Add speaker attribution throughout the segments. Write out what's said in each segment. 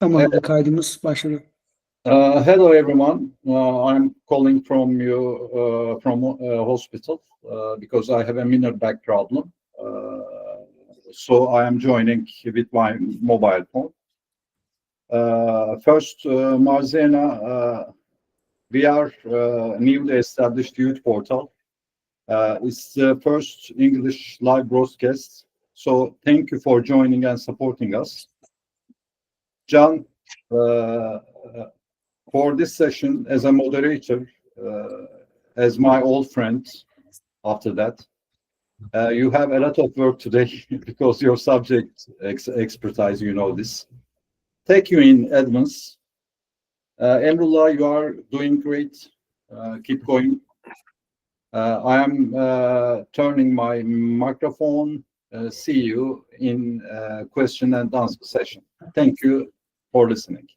Speaker 1: Tamam, kaydımız başladı.
Speaker 2: Hello everyone. I'm calling from you from hospital because I have a minor back problem. So I am joining with my mobile phone. First, Marzena, we are newly established youth portal. It's the first English live broadcast. So thank you for joining and supporting us. Can, for this session as a moderator, as my old friend after that, you have a lot of work today because your subject expertise, you know this. Take you in advance. Emrullah, you are doing great. Keep going. I am turning my microphone. See you in question and answer session. Thank you for listening.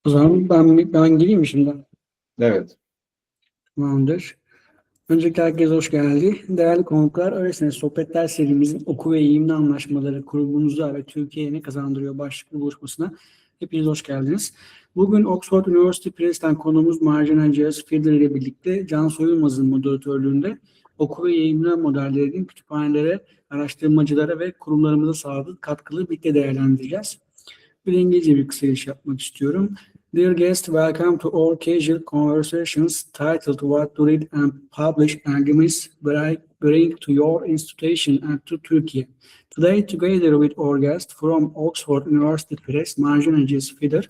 Speaker 1: O zaman ben gireyim mi şimdi?
Speaker 2: Evet.
Speaker 1: Tamamdır. Öncelikle herkese hoş geldi. Değerli konuklar, Öylesine Sohbetler serimizin oku ve yayımla anlaşmaları kurumunuza ve Türkiye'ye Ne Kazandırıyor başlıklı buluşmasına hepiniz hoş geldiniz. Bugün Oxford University Press'ten konuğumuz Marzena Giers-Fidler ile birlikte Can Soyulmaz'ın moderatörlüğünde oku ve yayımla modellerinin kütüphanelere, araştırmacılara ve kurumlarımıza sağladığı katkıları birlikte değerlendireceğiz. Bir İngilizce bir kısa giriş yapmak istiyorum. Dear guests, welcome to our casual conversations titled What to Read and Publish Arguments Bring to Your Institution and to Turkey. Today, together with our guest from Oxford University Press, Marzena Giers-Fidler,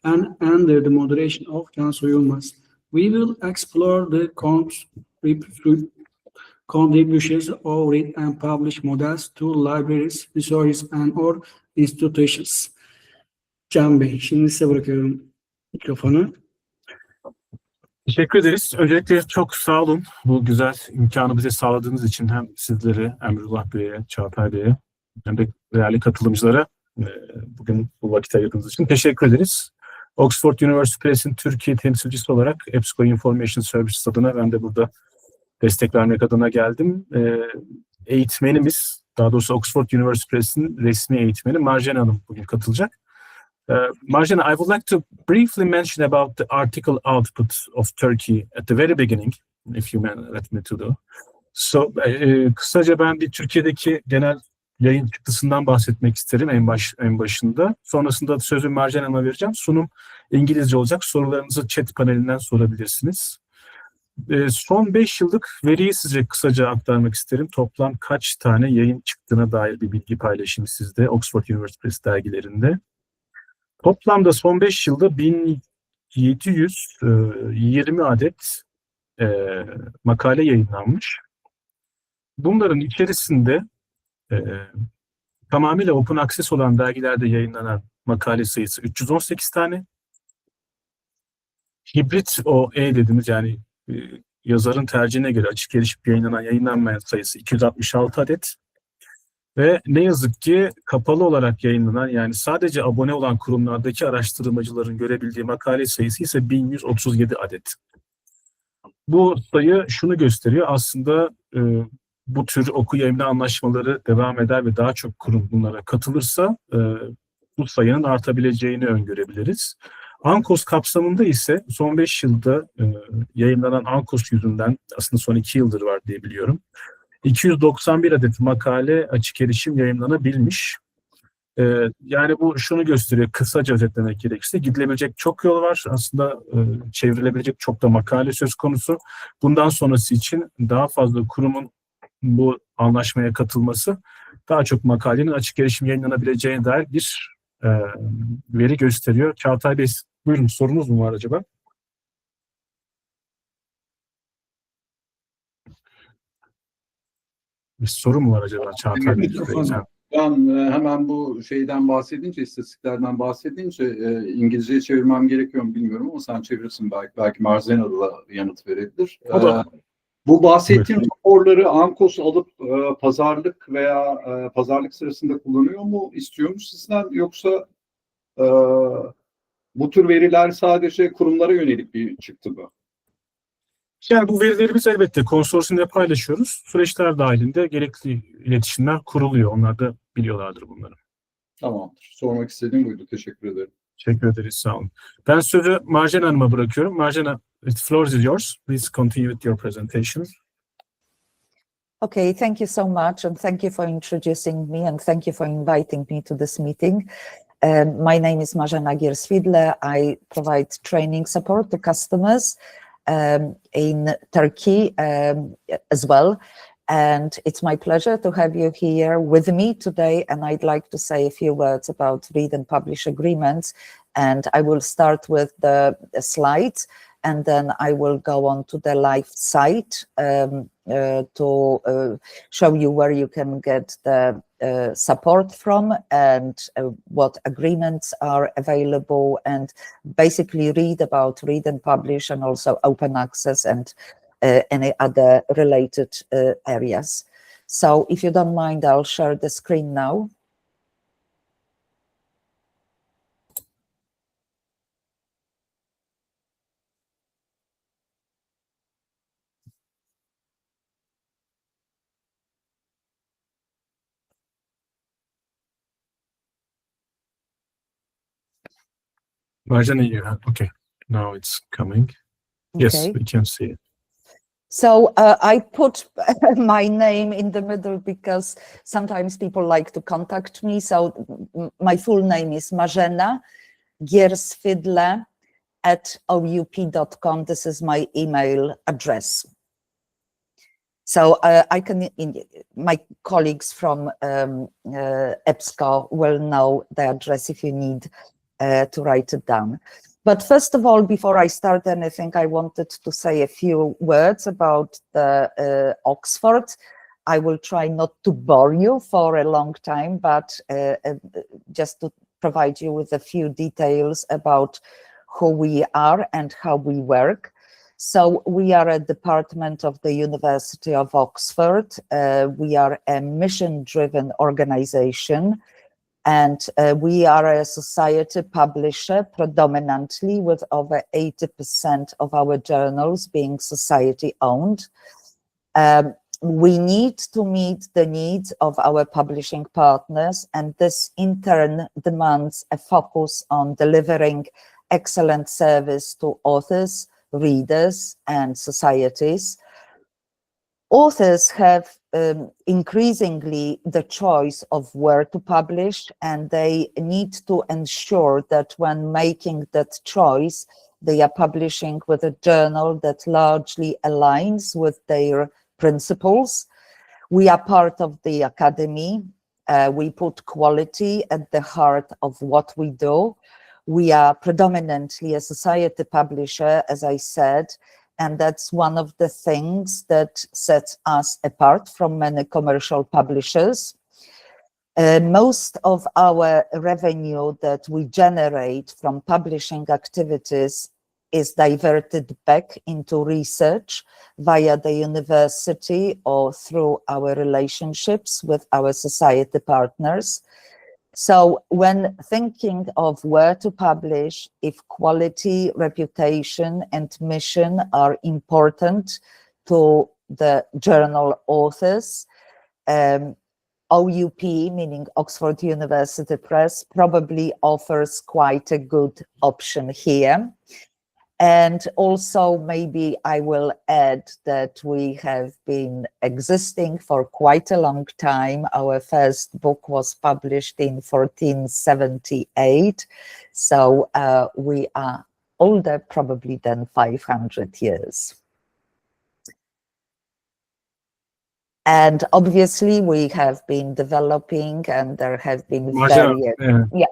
Speaker 1: and under the moderation of Can Soyulmaz, we will explore the contributions of read and publish models to libraries, resources, and or institutions. Can Bey, şimdi size bırakıyorum mikrofonu.
Speaker 3: Teşekkür ederiz. Öncelikle çok sağ olun bu güzel imkanı bize sağladığınız için hem sizlere, Emrullah Bey'e, Çağatay Bey'e hem de değerli katılımcılara bugün bu vakit ayırdığınız için teşekkür ederiz. Oxford University Press'in Türkiye temsilcisi olarak EBSCO Information Services adına ben de burada destek vermek adına geldim. Eğitmenimiz, daha doğrusu Oxford University Press'in resmi eğitmeni Marzena Hanım bugün katılacak. Marzena, I would like to briefly mention about the article output of Turkey at the very beginning, if you let me to do. So, kısaca ben bir Türkiye'deki genel yayın çıktısından bahsetmek isterim en başında. Sonrasında sözü Marzena Hanım'a vereceğim. Sunum İngilizce olacak. Sorularınızı chat panelinden sorabilirsiniz. Son 5 yıllık veriyi size kısaca aktarmak isterim. Toplam kaç tane yayın çıktığına dair bir bilgi paylaşayım sizde Oxford University Press dergilerinde. Toplamda son 5 yılda 1720 adet makale yayınlanmış. Bunların içerisinde tamamıyla open access olan dergilerde yayınlanan makale sayısı 318 tane. Hibrit OE dediğimiz yani yazarın tercihine göre açık erişip yayınlanmayan sayısı 266 adet. Ve ne yazık ki kapalı olarak yayınlanan yani sadece abone olan kurumlardaki araştırmacıların görebildiği makale sayısı ise 1137 adet. Bu sayı şunu gösteriyor aslında bu tür oku yayımla anlaşmaları devam eder ve daha çok kurum bunlara katılırsa bu sayının artabileceğini öngörebiliriz. ANKOS kapsamında ise son 5 yılda yayınlanan ANKOS yüzünden aslında son 2 yıldır var diye biliyorum. 291 adet makale açık erişim yayınlanabilmiş. Yani bu şunu gösteriyor, kısaca özetlemek gerekirse gidilebilecek çok yol var. Aslında çevrilebilecek çok da makale söz konusu. Bundan sonrası için daha fazla kurumun bu anlaşmaya katılması daha çok makalenin açık erişim yayınlanabileceğine dair bir veri gösteriyor. Çağatay Bey, buyurun, sorunuz mu var acaba? Bir soru mu var acaba Çağatay Bey?
Speaker 2: Ben hemen bu şeyden bahsedince, istatistiklerden bahsedince İngilizceye çevirmem gerekiyor mu bilmiyorum ama sen çevirirsin belki Marzena da yanıt verebilir. Bu bahsettiğim raporları ANKOS alıp pazarlık veya pazarlık sırasında kullanıyor mu, istiyor mu sizden, yoksa bu tür veriler sadece kurumlara yönelik bir çıktı mı?
Speaker 3: Yani bu verileri biz elbette konsorsiyumda paylaşıyoruz. Süreçler dahilinde gerekli iletişimler kuruluyor. Onlar da biliyorlardır bunları.
Speaker 2: Tamamdır. Sormak istediğim buydu. Teşekkür ederim.
Speaker 3: Teşekkür ederiz. Sağ olun. Ben sözü Marzena Hanım'a bırakıyorum. Marzena, the floor is yours. Please continue with your presentation.
Speaker 4: Okay, thank you so much, and thank you for introducing me, and thank you for inviting me to this meeting. My name is Marzena Giers-Fidler. I provide training support to customers in Turkey as well. And it's my pleasure to have you here with me today. And I'd like to say a few words about read and publish agreements. And I will start with the slides, and then I will go on to the live site to show you where you can get the support from, and what agreements are available, and basically read and publish, and also open access and any other related areas. So if you don't mind, I'll share the screen now.
Speaker 3: Marzena, you have, okay, now it's coming. Yes,
Speaker 4: Okay.
Speaker 3: we can see it.
Speaker 4: So I put my name in the middle because sometimes people like to contact me. So my full name is Marzena Giers-Fidler @oup.com. This is my email address. So I can, my colleagues from EBSCO will know the address if you need to write it down. But first of all, before I start anything, I wanted to say a few words about the Oxford. I will try not to bore you for a long time, but just to provide you with a few details about who we are and how we work. So we are a department of the University of Oxford. We are a mission-driven organization. And we are a society publisher predominantly, with over 80% of our journals being society owned. We need to meet the needs of our publishing partners, and this in turn demands a focus on delivering excellent service to authors, readers, and societies. Authors have increasingly the choice of where to publish, and they need to ensure that when making that choice, they are publishing with a journal that largely aligns with their principles. We are part of the academy. We put quality at the heart of what we do. We are predominantly a society publisher, as I said, and that's one of the things that sets us apart from many commercial publishers. Most of our revenue that we generate from publishing activities is diverted back into research via the university or through our relationships with our society partners. So when thinking of where to publish, if quality, reputation, and mission are important to the journal authors, OUP, meaning Oxford University Press, probably offers quite a good option here. And also, maybe I will add that we have been existing for quite a long time. Our first book was published in 1478. So we are older probably than 500 years. And obviously we have been developing, and there have been various... Yeah.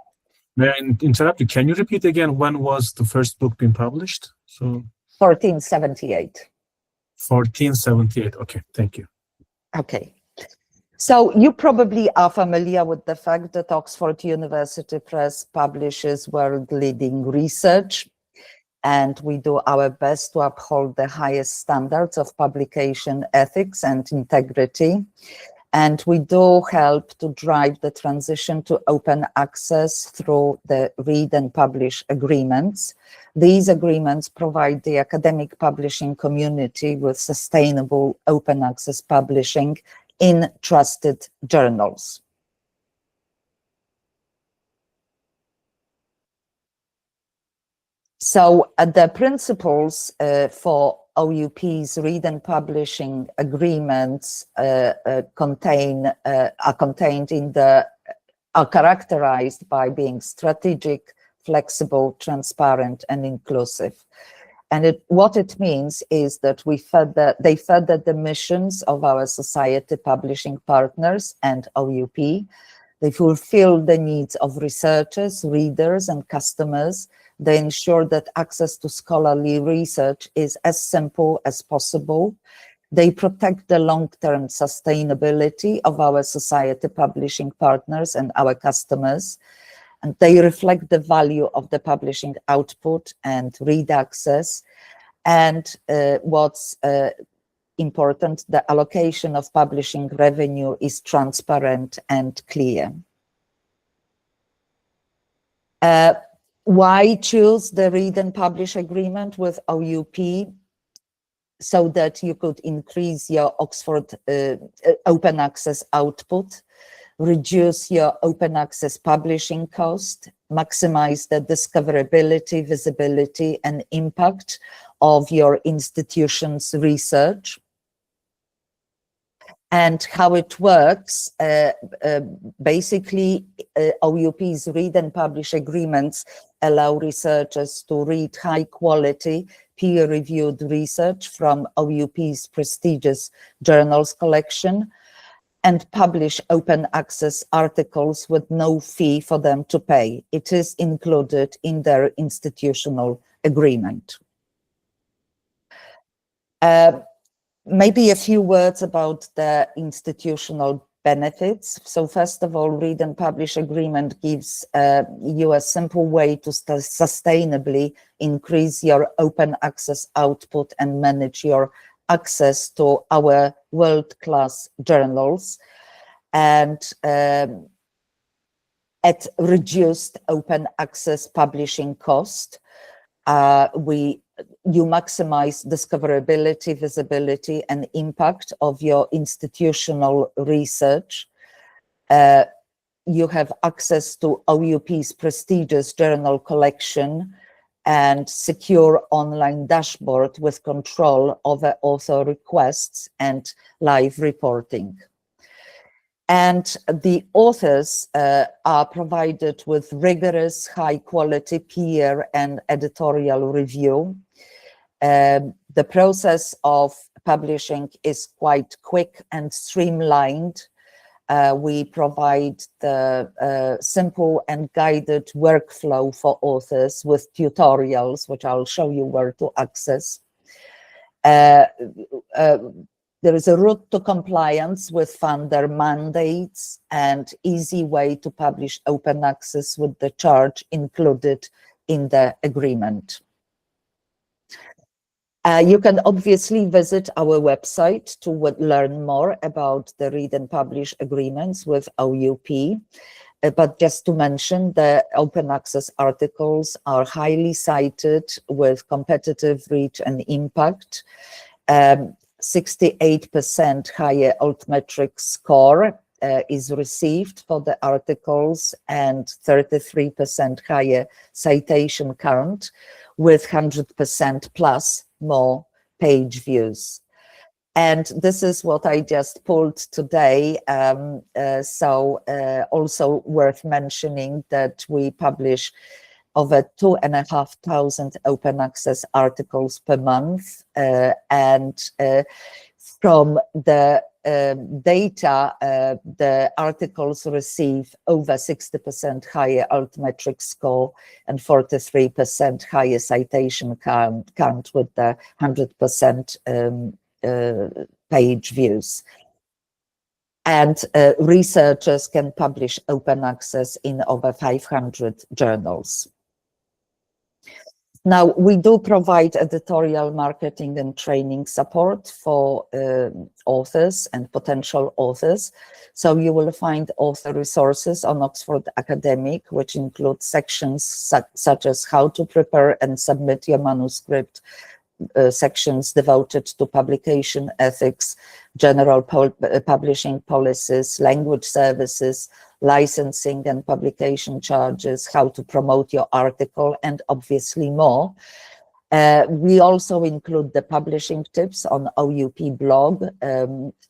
Speaker 3: May I interrupt you? Can you repeat again, when was the first book being published? So
Speaker 4: 1478.
Speaker 3: 1478. Okay, thank you.
Speaker 4: Okay. So you probably are familiar with the fact that Oxford University Press publishes world-leading research, and we do our best to uphold the highest standards of publication ethics and integrity. And we do help to drive the transition to open access through the read and publish agreements. These agreements provide the academic publishing community with sustainable open access publishing in trusted journals. So the principles for OUP's read and publishing agreements are characterized by being strategic, flexible, transparent, and inclusive. And what it means is that they further the missions of our society publishing partners and OUP. They fulfill the needs of researchers, readers, and customers. They ensure that access to scholarly research is as simple as possible. They protect the long-term sustainability of our society publishing partners and our customers. And they reflect the value of the publishing output and read access. And what's important, the allocation of publishing revenue is transparent and clear. Why choose the read and publish agreement with OUP? So that you could increase your Oxford open access output, reduce your open access publishing cost, maximize the discoverability, visibility, and impact of your institution's research. And how it works, basically, OUP's read and publish agreements allow researchers to read high quality, peer-reviewed research from OUP's prestigious journals collection and publish open access articles with no fee for them to pay. It is included in their institutional agreement. Maybe a few words about the institutional benefits. So first of all, read and publish agreement gives you a simple way to sustainably increase your open access output and manage your access to our world-class journals. And at reduced open access publishing cost, you maximize discoverability, visibility, and impact of your institutional research. You have access to OUP's prestigious journal collection and secure online dashboard with control over author requests and live reporting. And the authors are provided with rigorous, high-quality peer and editorial review. The process of publishing is quite quick and streamlined. We provide the simple and guided workflow for authors with tutorials, which I'll show you where to access. There is a route to compliance with funder mandates and easy way to publish open access with the charge included in the agreement. You can obviously visit our website to learn more about the read and publish agreements with OUP. But just to mention, the open access articles are highly cited with competitive reach and impact. 68% higher altmetric score is received for the articles and 33% higher citation count with 100% plus more page views. And this is what I just pulled today. Also worth mentioning that we publish over 2,500 open access articles per month. And from the data, the articles receive over 60% higher altmetric score and 43% higher citation count with the 100% page views. And researchers can publish open access in over 500 journals. Now, we do provide editorial marketing and training support for authors and potential authors. So you will find author resources on Oxford Academic, which include sections such as how to prepare and submit your manuscript, sections devoted to publication ethics, general publishing policies, language services, licensing and publication charges, how to promote your article, and obviously more. We also include the publishing tips on OUP blog.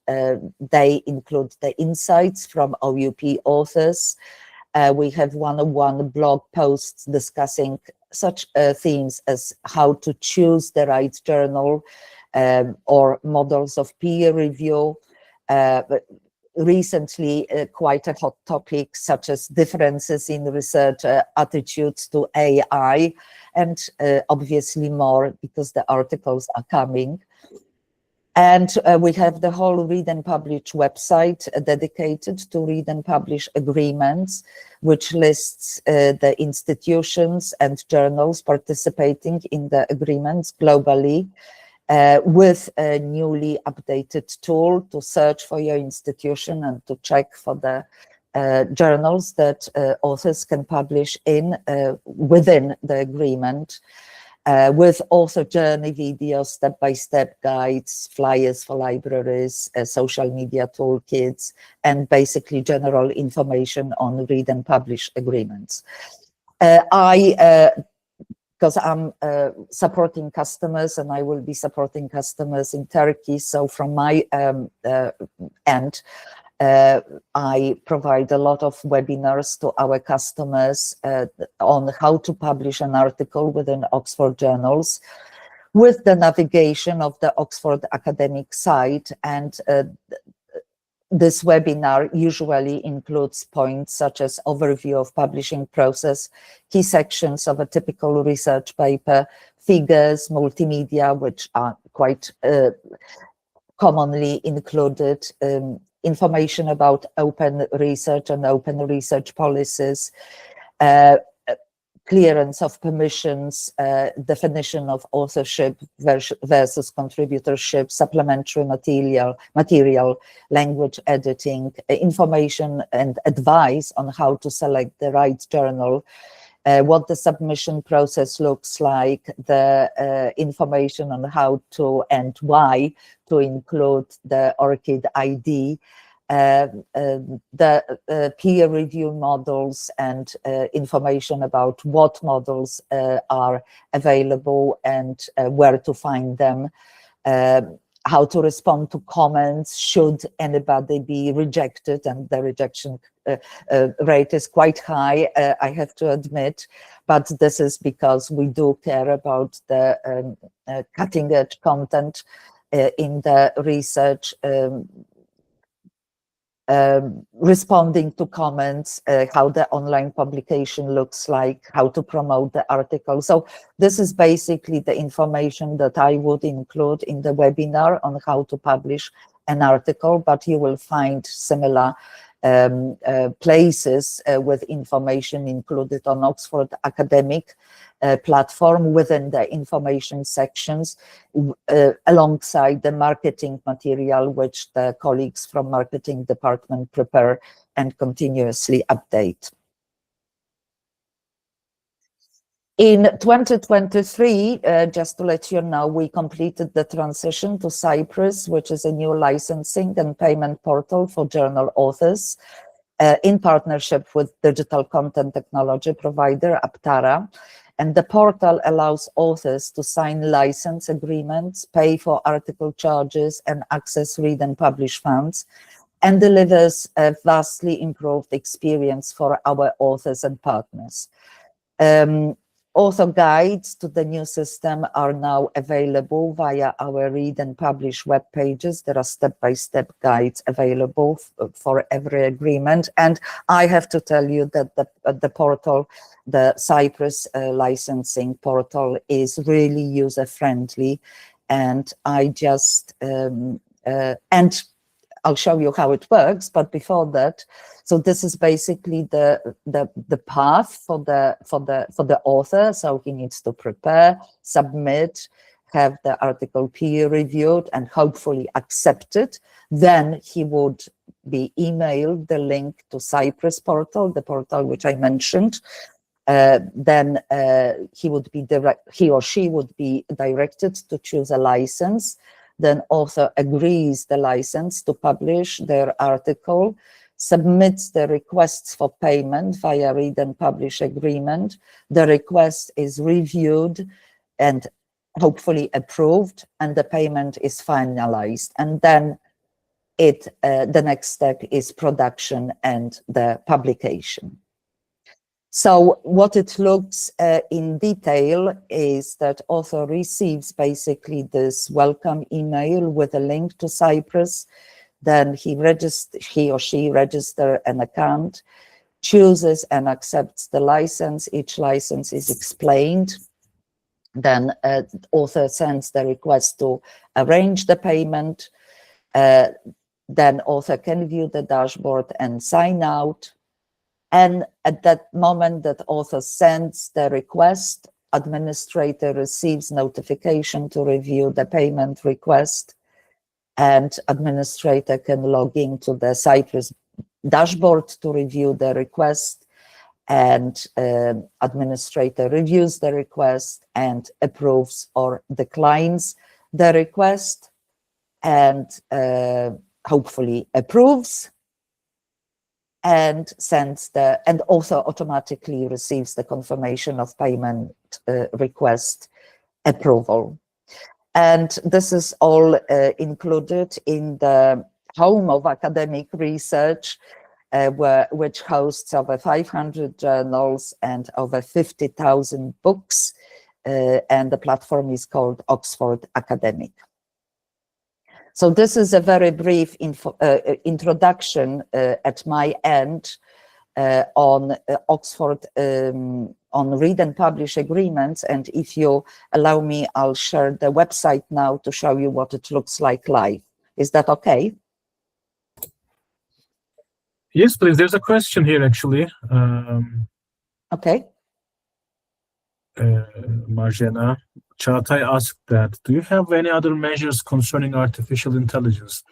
Speaker 4: They include the insights from OUP authors. We have one-on-one blog posts discussing such themes as how to choose the right journal or models of peer review. Recently, quite a hot topic such as differences in research attitudes to AI, and obviously more because the articles are coming. And we have the whole Read and Publish website dedicated to Read and Publish agreements, which lists the institutions and journals participating in the agreements globally, with a newly updated tool to search for your institution and to check for the journals that authors can publish in within the agreement. With also journey videos, step-by-step guides, flyers for libraries, social media toolkits, and basically general information on Read and Publish agreements. Because I'm supporting customers, and I will be supporting customers in Turkey, so from my end, I provide a lot of webinars to our customers on how to publish an article within Oxford journals with the navigation of the Oxford academic site. And this webinar usually includes points such as overview of publishing process, key sections of a typical research paper, figures, multimedia, which are quite commonly included, information about open research and open research policies, clearance of permissions, definition of authorship versus contributorship, supplementary material, language editing, information and advice on how to select the right journal, what the submission process looks like, the information on how to and why to include the ORCID ID, the peer review models, and information about what models are available and where to find them, how to respond to comments should anybody be rejected, and the rejection rate is quite high, I have to admit, but this is because we do care about the cutting edge content in the research, responding to comments, how the online publication looks like, how to promote the article. So this is basically the information that I would include in the webinar on how to publish an article, but you will find similar places with information included on Oxford academic platform within the information sections, alongside the marketing material, which the colleagues from marketing department prepare and continuously update. In 2023, just to let you know, we completed the transition to Cyprus, which is a new licensing and payment portal for journal authors, in partnership with digital content technology provider Aptara. And the portal allows authors to sign license agreements, pay for article charges, and access Read and Publish funds, and delivers a vastly improved experience for our authors and partners. Author guides to the new system are now available via our Read and Publish web pages. There are step-by-step guides available for every agreement. And I have to tell you that the portal, the Cyprus licensing portal, is really user-friendly. And I just, and I'll show you how it works, but before that, so this is basically the path for the author. So he needs to prepare, submit, have the article peer reviewed, and hopefully accepted. Then he would be emailed the link to Cyprus portal, the portal which I mentioned. Then he or she would be directed to choose a license. Then author agrees the license to publish their article, submits the requests for payment via read and publish agreement. The request is reviewed and hopefully approved, and the payment is finalized. And then the next step is production and the publication. So what it looks in detail is that author receives basically this welcome email with a link to Cyprus. Then he or she registers an account, chooses and accepts the license. Each license is explained. Then author sends the request to arrange the payment. Then author can view the dashboard and sign out. And at that moment that author sends the request, administrator receives notification to review the payment request, and administrator can log into the Cyprus dashboard to review the request, and administrator reviews the request and approves or declines the request, and hopefully approves, and sends and author automatically receives the confirmation of payment request approval. And this is all included in the home of academic research, which hosts over 500 journals and over 50,000 books, and the platform is called Oxford Academic. So this is a very brief introduction at my end on Oxford, on read and publish agreements. And if you allow me, I'll share the website now to show you what it looks like live. Is that okay?
Speaker 3: Yes, please. There's a question here, actually.
Speaker 4: Okay.
Speaker 3: Marzena, Çağatay asked that, do you have any other measures concerning artificial intelligence?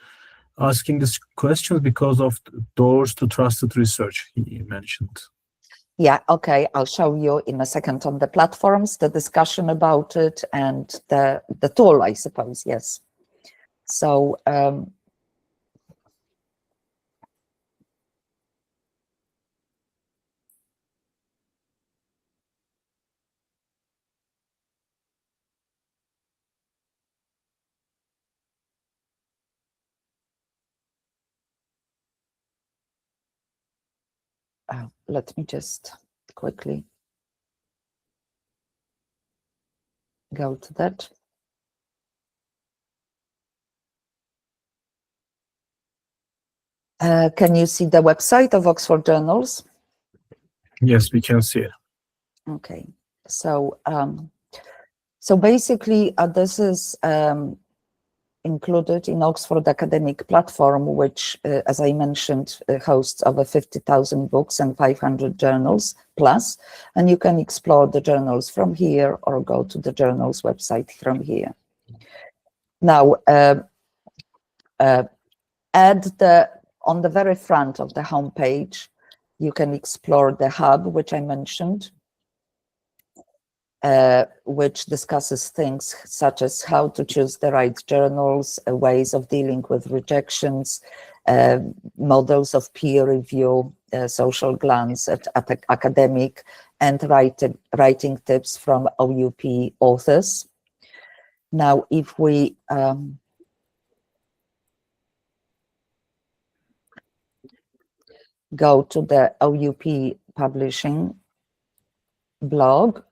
Speaker 3: Asking this question because of doors to trusted research he mentioned.
Speaker 4: Yeah, okay, I'll show you in a second on the platforms, the discussion about it, and the tool, I suppose, yes. So, let me just quickly go to that. Can you see the website of Oxford Journals?
Speaker 3: Yes, we can see it.
Speaker 4: Okay, so so basically this is included in Oxford Academic Platform, which, as I mentioned, hosts over 50,000 books and 500 journals plus, and you can explore the journals from here or go to the journals website from here. Now, on the very front of the homepage, you can explore the hub, which I mentioned, which discusses things such as how to choose the right journals, ways of dealing with rejections, models of peer review, social glance at academic, and writing tips from OUP authors. Now, if we go to the OUP publishing blog,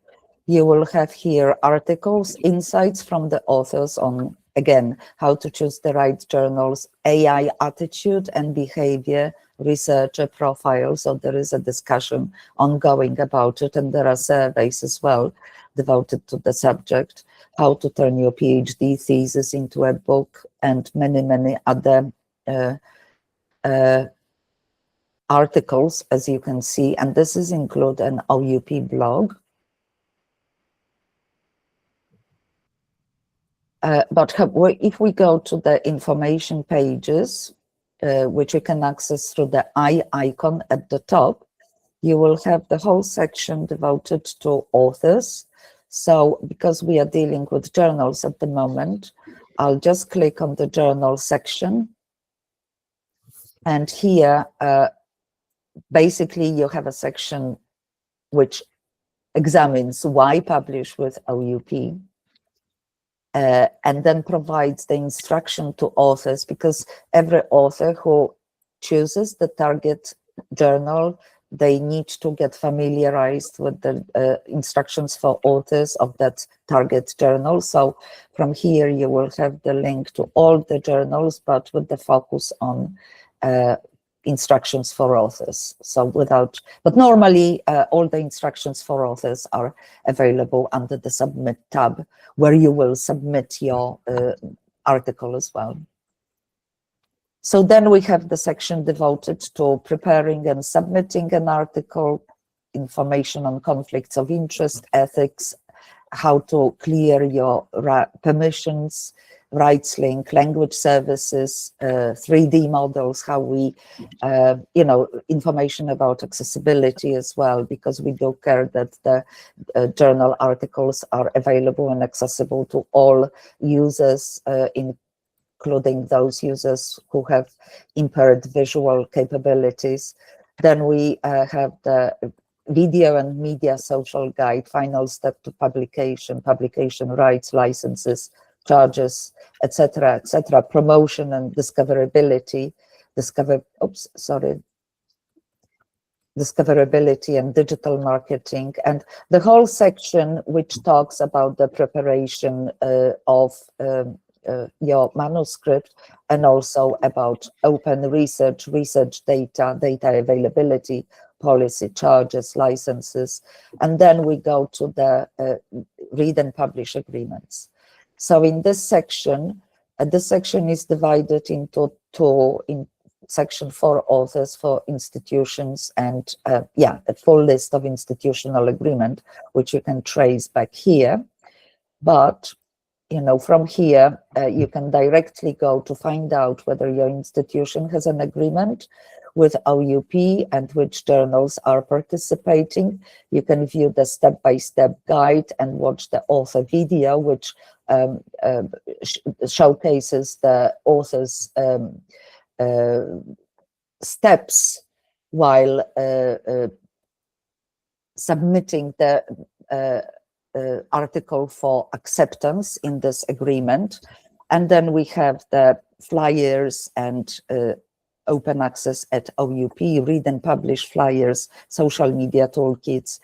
Speaker 4: you will have here articles, insights from the authors on, again, how to choose the right journals, AI attitude and behavior, researcher profile. So there is a discussion ongoing about it, and there are surveys as well devoted to the subject, how to turn your PhD thesis into a book, and many, many other articles, as you can see. And this is include an OUP blog. But if we go to the information pages, which you can access through the eye icon at the top, you will have the whole section devoted to authors. So because we are dealing with journals at the moment, I'll just click on the journal section. And here, basically, you have a section which examines why publish with OUP, and then provides the instruction to authors, because every author who chooses the target journal, they need to get familiarized with the instructions for authors of that target journal. So from here, you will have the link to all the journals, but with the focus on instructions for authors. So but normally all the instructions for authors are available under the Submit tab, where you will submit your article as well. So then we have the section devoted to preparing and submitting an article, information on conflicts of interest, ethics, how to clear your permissions, rights link, language services, 3D models, how we, information about accessibility as well, because we do care that the journal articles are available and accessible to all users, including those users who have impaired visual capabilities. Then we have the video and media social guide, final step to publication, publication rights, licenses, charges, etc., promotion and discoverability, discoverability and digital marketing, and the whole section which talks about the preparation of your manuscript, and also about open research data, data availability, policy, charges, licenses, and then we go to the read and publish agreements. So in this section is divided into two, in section for authors, for institutions, and a full list of institutional agreement, which you can trace back here. But from here, you can directly go to find out whether your institution has an agreement with OUP and which journals are participating. You can view the step-by-step guide and watch the author video, which showcases the author's steps while submitting the article for acceptance in this agreement. And then we have the flyers and open access at OUP, read and publish flyers, social media toolkits,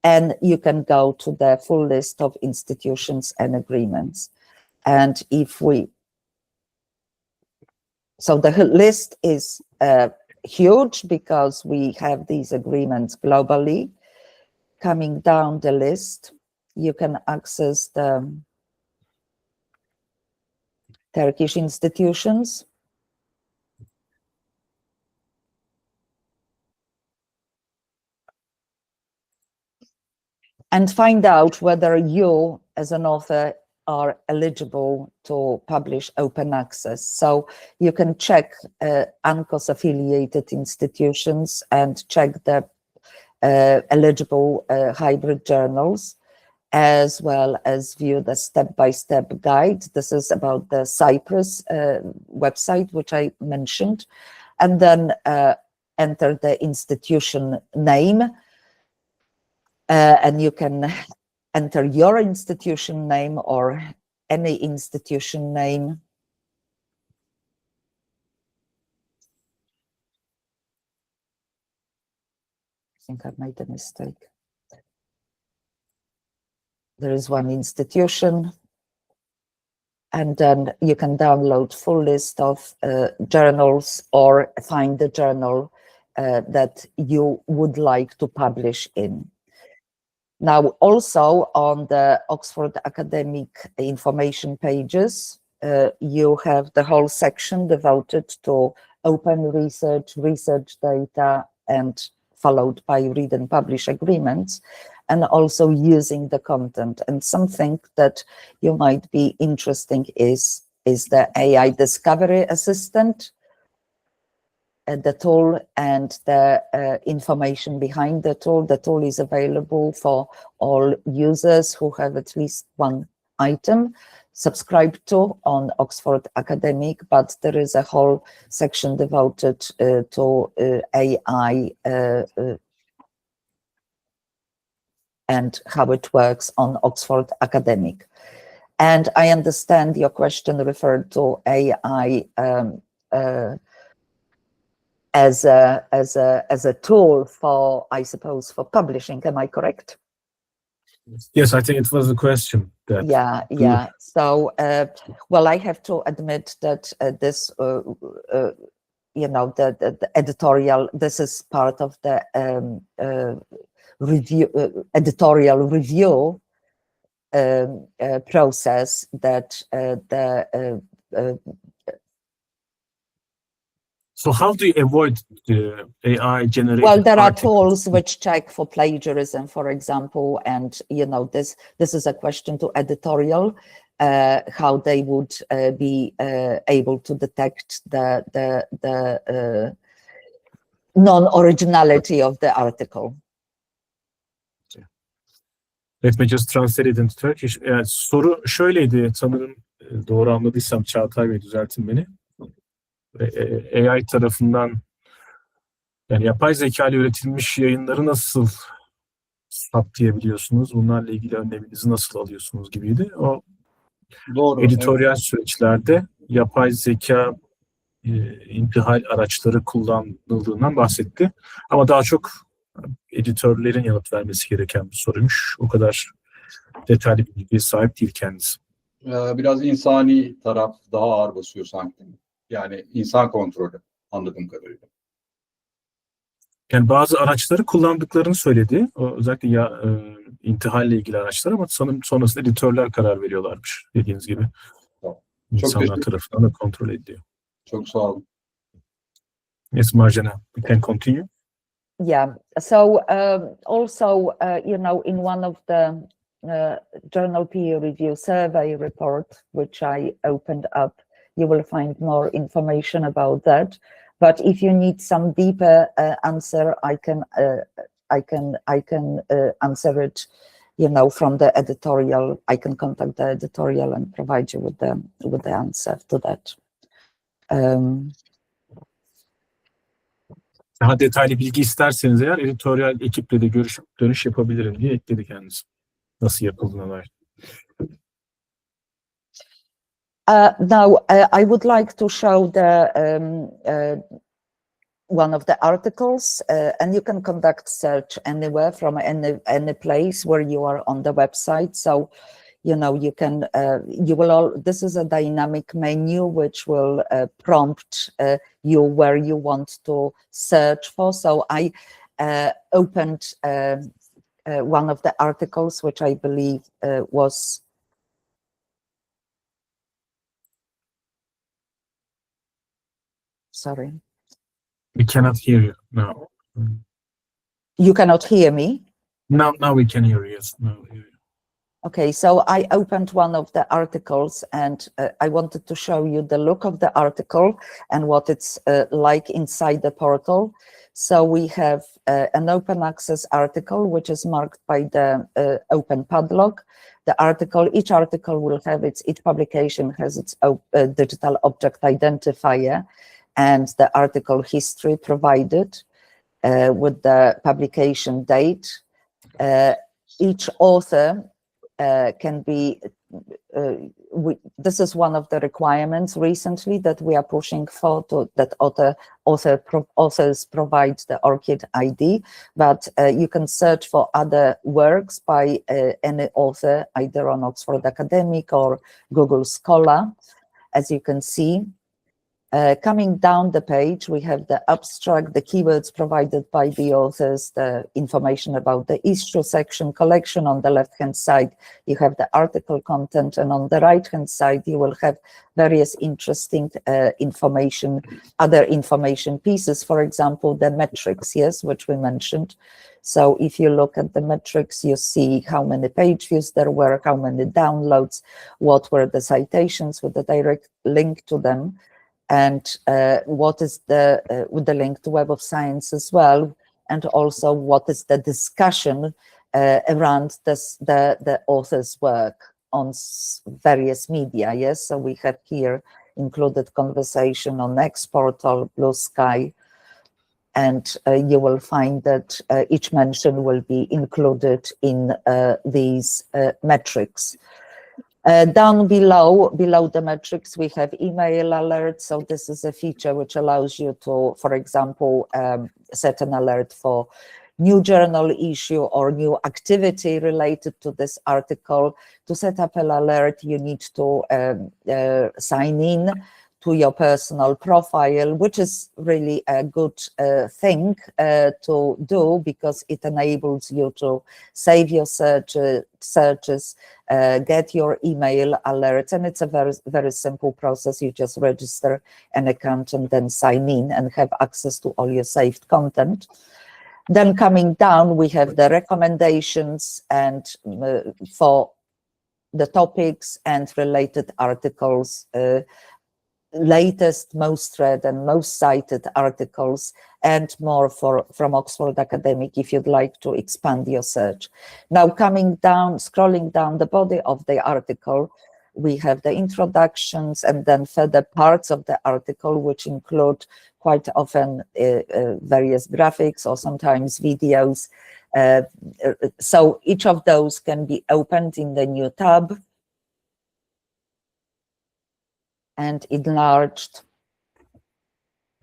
Speaker 4: and you can go to the full list of institutions and agreements. And so the list is huge because we have these agreements globally. Coming down the list, you can access the Turkish institutions, and find out whether you, as an author, are eligible to publish open access. So you can check UNCOS affiliated institutions and check the eligible hybrid journals, as well as view the step-by-step guide. This is about the Cyprus website, which I mentioned, and then enter the institution name, and you can enter your institution name or any institution name. I think I've made a mistake. There is one institution, and then you can download full list of journals or find the journal that you would like to publish in. Now, also on the Oxford academic information pages, you have the whole section devoted to open research, research data, and followed by read and publish agreements, and also using the content. And something that you might be interesting is the AI Discovery Assistant, the tool and the information behind the tool. The tool is available for all users who have at least one item. subscribe to on Oxford Academic, but there is a whole section devoted to AI and how it works on Oxford Academic. And I understand your question referred to AI as a tool for, I suppose, for publishing. Am I correct?
Speaker 3: Yes, I think it was a question. That
Speaker 4: Yeah. So, well, I have to admit that this, you know, the editorial. This is part of the editorial review process that
Speaker 3: So how do you avoid the AI generated?
Speaker 4: well, there are
Speaker 3: articles?
Speaker 4: tools which check for plagiarism, for example, and you know, this is a question to editorial, how they would be able to detect the non-originality of the article.
Speaker 3: Let me just translate it into Turkish. Soru şöyleydi, sanırım doğru anladıysam Çağatay Bey düzeltin beni. AI tarafından, yani yapay zeka ile üretilmiş yayınları nasıl saptayabiliyorsunuz? Bunlarla ilgili önleminizi nasıl alıyorsunuz gibiydi. O
Speaker 2: Doğru.
Speaker 3: editoryal süreçlerde yapay zeka intihal araçları kullanıldığından bahsetti. Ama daha çok editörlerin yanıt vermesi gereken bir soruymuş. O kadar detaylı bir bilgiye sahip değil kendisi.
Speaker 2: Biraz insani taraf daha ağır basıyor sanki. Yani insan kontrolü anladığım kadarıyla.
Speaker 3: Yani bazı araçları kullandıklarını söyledi. O özellikle intihalle ilgili araçlar, ama sanırım sonrasında editörler karar veriyorlarmış dediğiniz gibi.
Speaker 2: Tamam.
Speaker 3: İnsanlar tarafından da kontrol ediliyor.
Speaker 2: Çok sağ olun.
Speaker 3: Yes, Marzena, we can continue.
Speaker 4: Yeah. So also, you know, in one of the journal peer review survey report, which I opened up, you will find more information about that. But if you need some deeper answer, I can answer it, you know, from the editorial. I can contact the editorial and provide you with the answer to that.
Speaker 3: Daha detaylı bilgi isterseniz eğer editoryal ekiple de görüşüp dönüş yapabilirim diye ekledi kendisi. Nasıl yapıldığına dair.
Speaker 4: Now, I would like to show the one of the articles, and you can conduct search anywhere from any place where you are on the website. So, you know, you can, this is a dynamic menu which will prompt you where you want to search for. So I opened one of the articles, which I believe was, sorry.
Speaker 3: We cannot hear you now.
Speaker 4: You cannot hear me?
Speaker 3: Now we can hear you, yes. Now we hear you.
Speaker 4: Okay, so I opened one of the articles, and I wanted to show you the look of the article and what it's like inside the portal. So we have an open access article, which is marked by the open padlock. The article, each article will have each publication has its digital object identifier and the article history provided with the publication date. Each author can be, this is one of the requirements recently that we are pushing for, that authors provide the ORCID ID, but you can search for other works by any author, either on Oxford Academic or Google Scholar, as you can see. Coming down the page, we have the abstract, the keywords provided by the authors, the information about the issue section, collection. On the left-hand side, you have the article content, and on the right-hand side, you will have various interesting information, other information pieces. For example, the metrics, yes, which we mentioned. So if you look at the metrics, you see how many page views there were, how many downloads, what were the citations with the direct link to them, and what is with the link to Web of Science as well, and also what is the discussion around the author's work on various media. Yes, so we have here included conversation on X portal, Blue Sky, and you will find that each mention will be included in these metrics. Down below the metrics, we have email alerts. So this is a feature which allows you to, for example, set an alert for new journal issue or new activity related to this article. To set up an alert, you need to sign in to your personal profile, which is really a good thing to do, because it enables you to save your searches, get your email alerts, and it's a very, very simple process. You just register an account and then sign in and have access to all your saved content. Then coming down, we have the recommendations and for the topics and related articles, latest, most read and most cited articles, and more from Oxford Academic if you'd like to expand your search. Now coming down, scrolling down the body of the article, we have the introductions and then further parts of the article, which include quite often various graphics or sometimes videos. So each of those can be opened in the new tab and enlarged.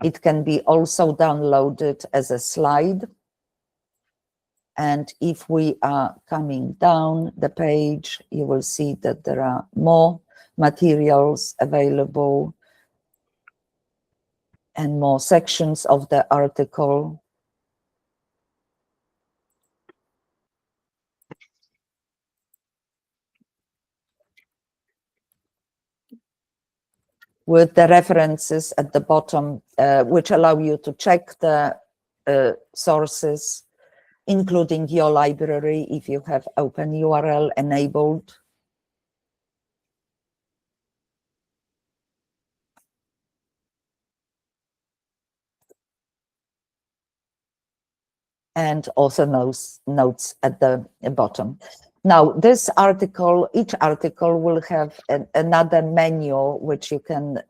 Speaker 4: It can be also downloaded as a slide. And if we are coming down the page, you will see that there are more materials available and more sections of the article. With the references at the bottom, which allow you to check the sources, including your library if you have open URL enabled. And also notes at the bottom. Now, this article, each article will have another menu which you can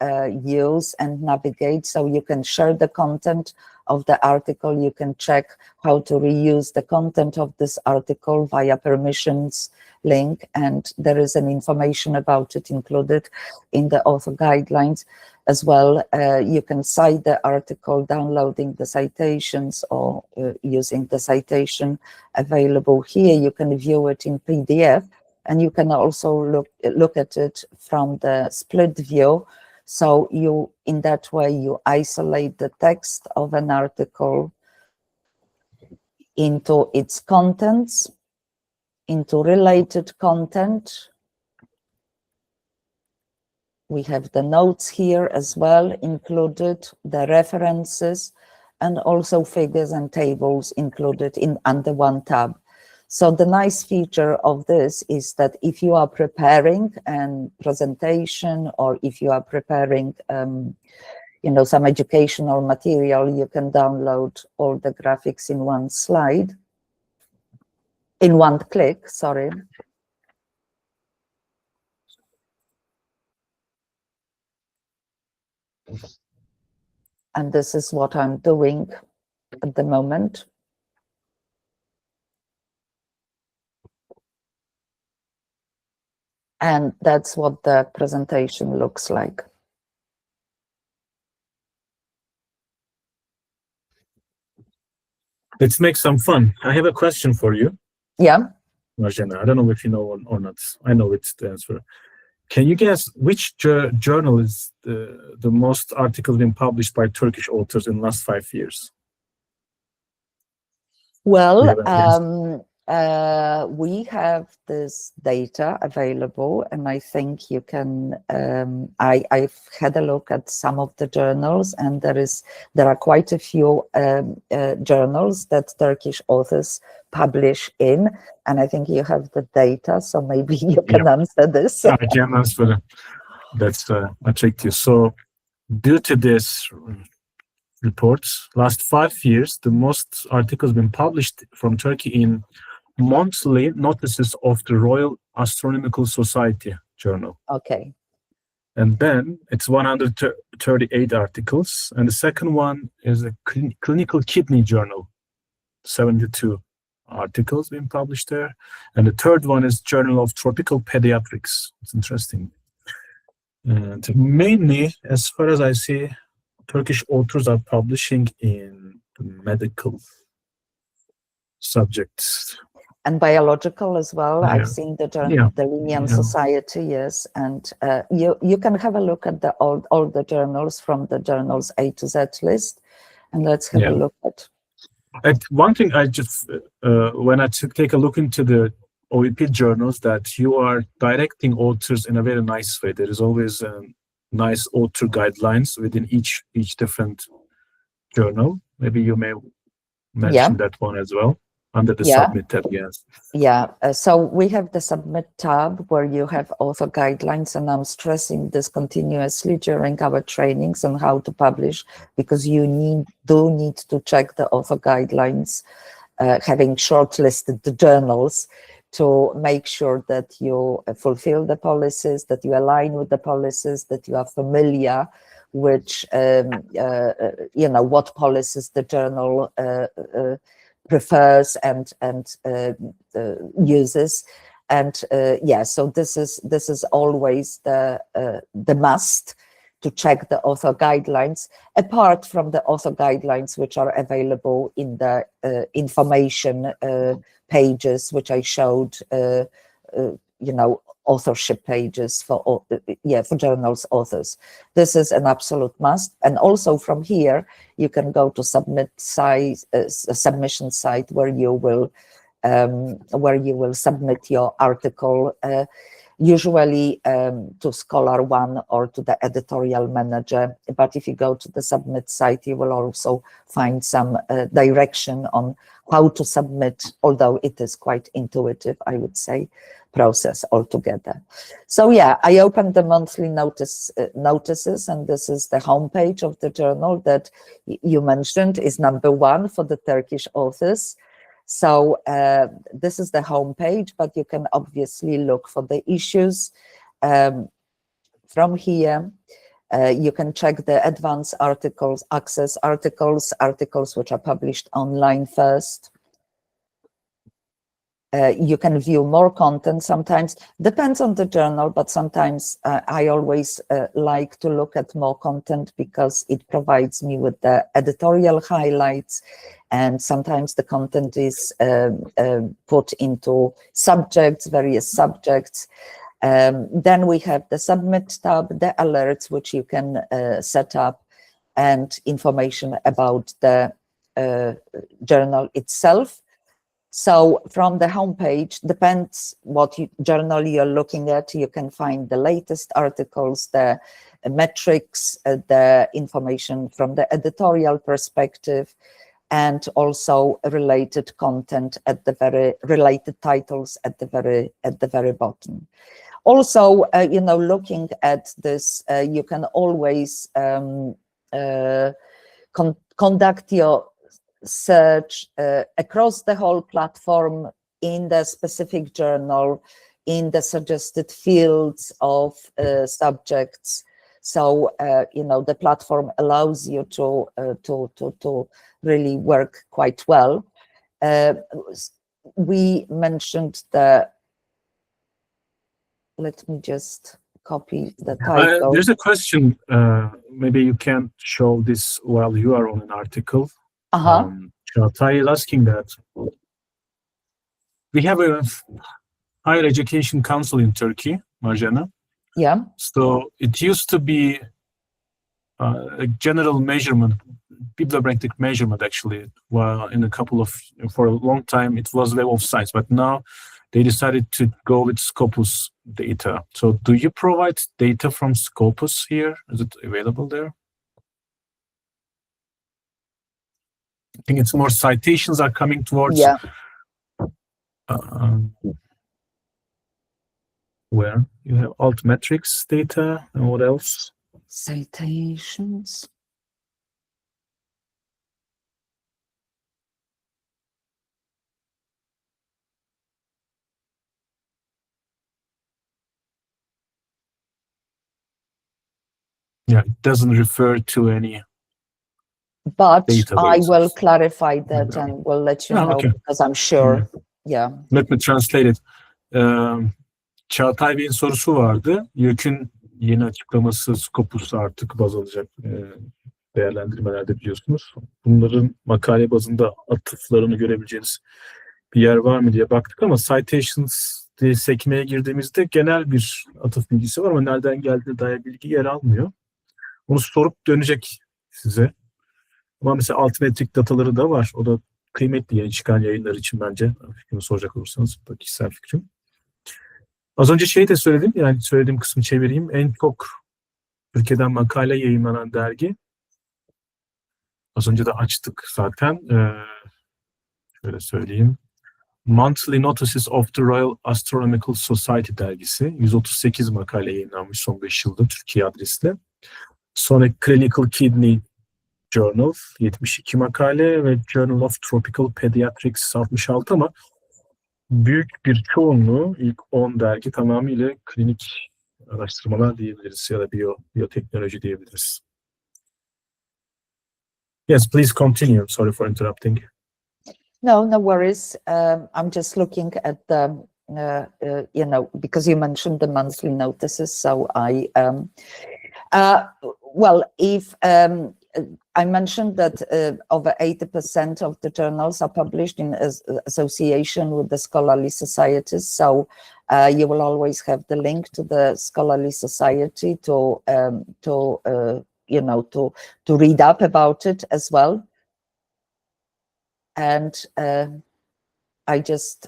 Speaker 4: use and navigate. So you can share the content of the article. You can check how to reuse the content of this article via permissions link. And there is an information about it included in the author guidelines as well. You can cite the article downloading the citations or using the citation available here. You can view it in PDF, and you can also look at it from the split view. So you, in that way, you isolate the text of an article into its contents, into related content. We have the notes here as well included, the references, and also figures and tables included in under one tab. So the nice feature of this is that if you are preparing a presentation, or if you are preparing some educational material, you can download all the graphics in one slide, in one click, sorry. And this is what I'm doing at the moment. And that's what the presentation looks like.
Speaker 3: Let's make some fun. I have a question for you.
Speaker 4: Yeah.
Speaker 3: Marzena, I don't know if you know or not. I know it's the answer. Can you guess which journal is the most articles been published by Turkish authors in the last 5 years?
Speaker 4: Well, we have this data available, and I think you can, I've had a look at some of the journals, and there are quite a few journals that Turkish authors publish in, and I think you have the data, so maybe you can answer this.
Speaker 3: I can answer. That's attractive. So due to this reports, last 5 years, the most articles been published from Turkey in monthly notices of the Royal Astronomical Society journal.
Speaker 4: Okay.
Speaker 3: And then it's 138 articles. And the second one is a clinical kidney journal, 72 articles being published there. And the third one is Journal of Tropical Pediatrics. It's interesting. And mainly, as far as I see, Turkish authors are publishing in medical subjects.
Speaker 4: And biological as well.
Speaker 3: Yeah.
Speaker 4: I've seen the Linnean
Speaker 3: Yeah.
Speaker 4: Society, yes. And you can have a look at all the journals from the journals A to Z list. And let's have a look at.
Speaker 3: And one thing I just, when I take a look into the OEP journals, that you are directing authors in a very nice way. There is always nice author guidelines within each different journal. Maybe you may mention that one as well under the submit tab. Yes.
Speaker 4: Yeah. So we have the submit tab where you have author guidelines, and I'm stressing this continuously during our trainings on how to publish, because you do need to check the author guidelines, having shortlisted the journals, to make sure that you fulfill the policies, that you align with the policies, that you are familiar with, what policies the journal prefers and uses. And so this is always the must, to check the author guidelines, apart from the author guidelines which are available in the information pages, which I showed, authorship pages for journals authors. This is an absolute must. And also from here, you can go to submission site where you will submit your article, usually to Scholar One or to the editorial manager. But if you go to the submit site, you will also find some direction on how to submit, although it is quite intuitive, I would say, process altogether. So I opened the monthly notices, and this is the homepage of the journal that you mentioned is #1 for the Turkish authors. So this is the homepage, but you can obviously look for the issues from here. You can check the advanced articles, access articles which are published online first. You can view more content. Sometimes, depends on the journal, but sometimes I always like to look at more content because it provides me with the editorial highlights, and sometimes the content is put into subjects, various subjects. Then we have the submit tab, the alerts which you can set up, and information about the journal itself. So from the homepage, depends what journal you're looking at, you can find the latest articles, the metrics, the information from the editorial perspective, and also related content at the related titles at the very bottom. Also, looking at this, you can always conduct your search across the whole platform in the specific journal, in the suggested fields of subjects. So the platform allows you to really work quite well. We mentioned let me just copy the title.
Speaker 3: There's a question. Maybe you can show this while you are on an article. Çağatay is asking that we have a higher education council in Turkey, Marzena.
Speaker 4: Yeah.
Speaker 3: So it used to be a general measurement, bibliometric measurement, actually. Well, for a long time, it was Web of Science, but now they decided to go with Scopus data. So do you provide data from Scopus here? Is it available there? I think it's more citations are coming towards.
Speaker 4: Yeah.
Speaker 3: Where you have altmetrics data, and what else?
Speaker 4: Citations.
Speaker 3: Yeah, it doesn't refer to any.
Speaker 4: But I
Speaker 3: Databases.
Speaker 4: will clarify that
Speaker 3: Okay.
Speaker 4: and will let you
Speaker 3: Yeah,
Speaker 4: know
Speaker 3: okay.
Speaker 4: because I'm sure. Yeah.
Speaker 3: Let me translate it. Çağatay Bey'in sorusu vardı. YÖK'ün yeni açıklaması Scopus'u artık baz alacak değerlendirmelerde biliyorsunuz. Bunların makale bazında atıflarını görebileceğiniz bir yer var mı diye baktık ama citations diye sekmeye girdiğimizde genel bir atıf bilgisi var ama nereden geldiğine dair bilgi yer almıyor. Onu sorup dönecek size. Ama mesela altimetrik dataları da var. O da kıymetli yeni çıkan yayınlar için bence. Fikrimi soracak olursanız. Bu da kişisel fikrim. Az önce şeyi de söyledim. Yani söylediğim kısmı çevireyim. En çok Türkiye'den makale yayınlanan dergi. Az önce de açtık zaten. Şöyle söyleyeyim. Monthly Notices of the Royal Astronomical Society dergisi. 138 makale yayınlanmış son 5 yılda Türkiye adresli. Sonra Clinical Kidney Journal 72 makale ve Journal of Tropical Pediatrics 66 ama büyük bir çoğunluğu ilk 10 dergi tamamıyla klinik araştırmalar diyebiliriz ya da biyoteknoloji diyebiliriz. Yes, please continue. Sorry for interrupting.
Speaker 4: No worries. I'm just looking at the, because you mentioned the monthly notices. So if I mentioned that over 80% of the journals are published in association with the scholarly societies. So you will always have the link to the scholarly society to read up about it as well. And I just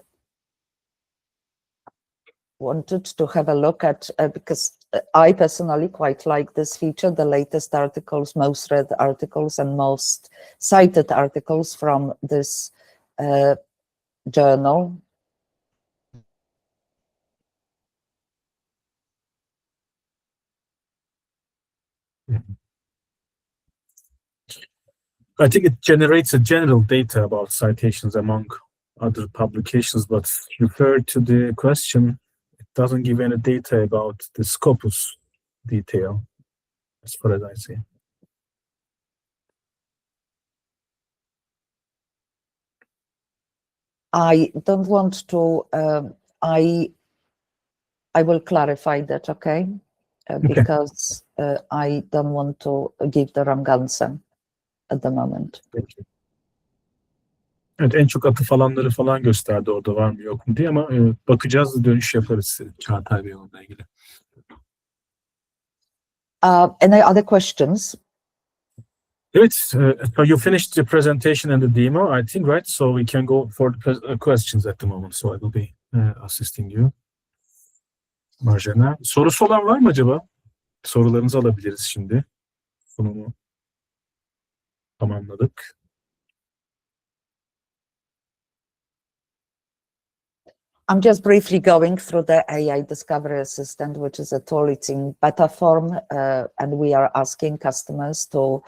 Speaker 4: wanted to have a look at, because I personally quite like this feature, the latest articles, most read articles and most cited articles from this journal.
Speaker 3: I think it generates a general data about citations among other publications, but referred to the question, it doesn't give any data about the Scopus detail, as far as I see.
Speaker 4: I don't want to, I will clarify that, okay? Because I don't want to give the wrong answer at the moment.
Speaker 3: Peki. Evet, en çok atıf alanları falan gösterdi orada var mı yok mu diye ama bakacağız, dönüş yaparız Çağatay Bey onunla ilgili.
Speaker 4: Any other questions?
Speaker 3: Evet, so you finished the presentation and the demo, I think, right? So we can go for the questions at the moment. So I will be assisting you. Marzena. Sorusu olan var mı acaba? Sorularınızı alabiliriz şimdi. Sunumu tamamladık.
Speaker 4: I'm just briefly going through the AI Discovery Assistant, which is a tool. It's in beta form, and we are asking customers to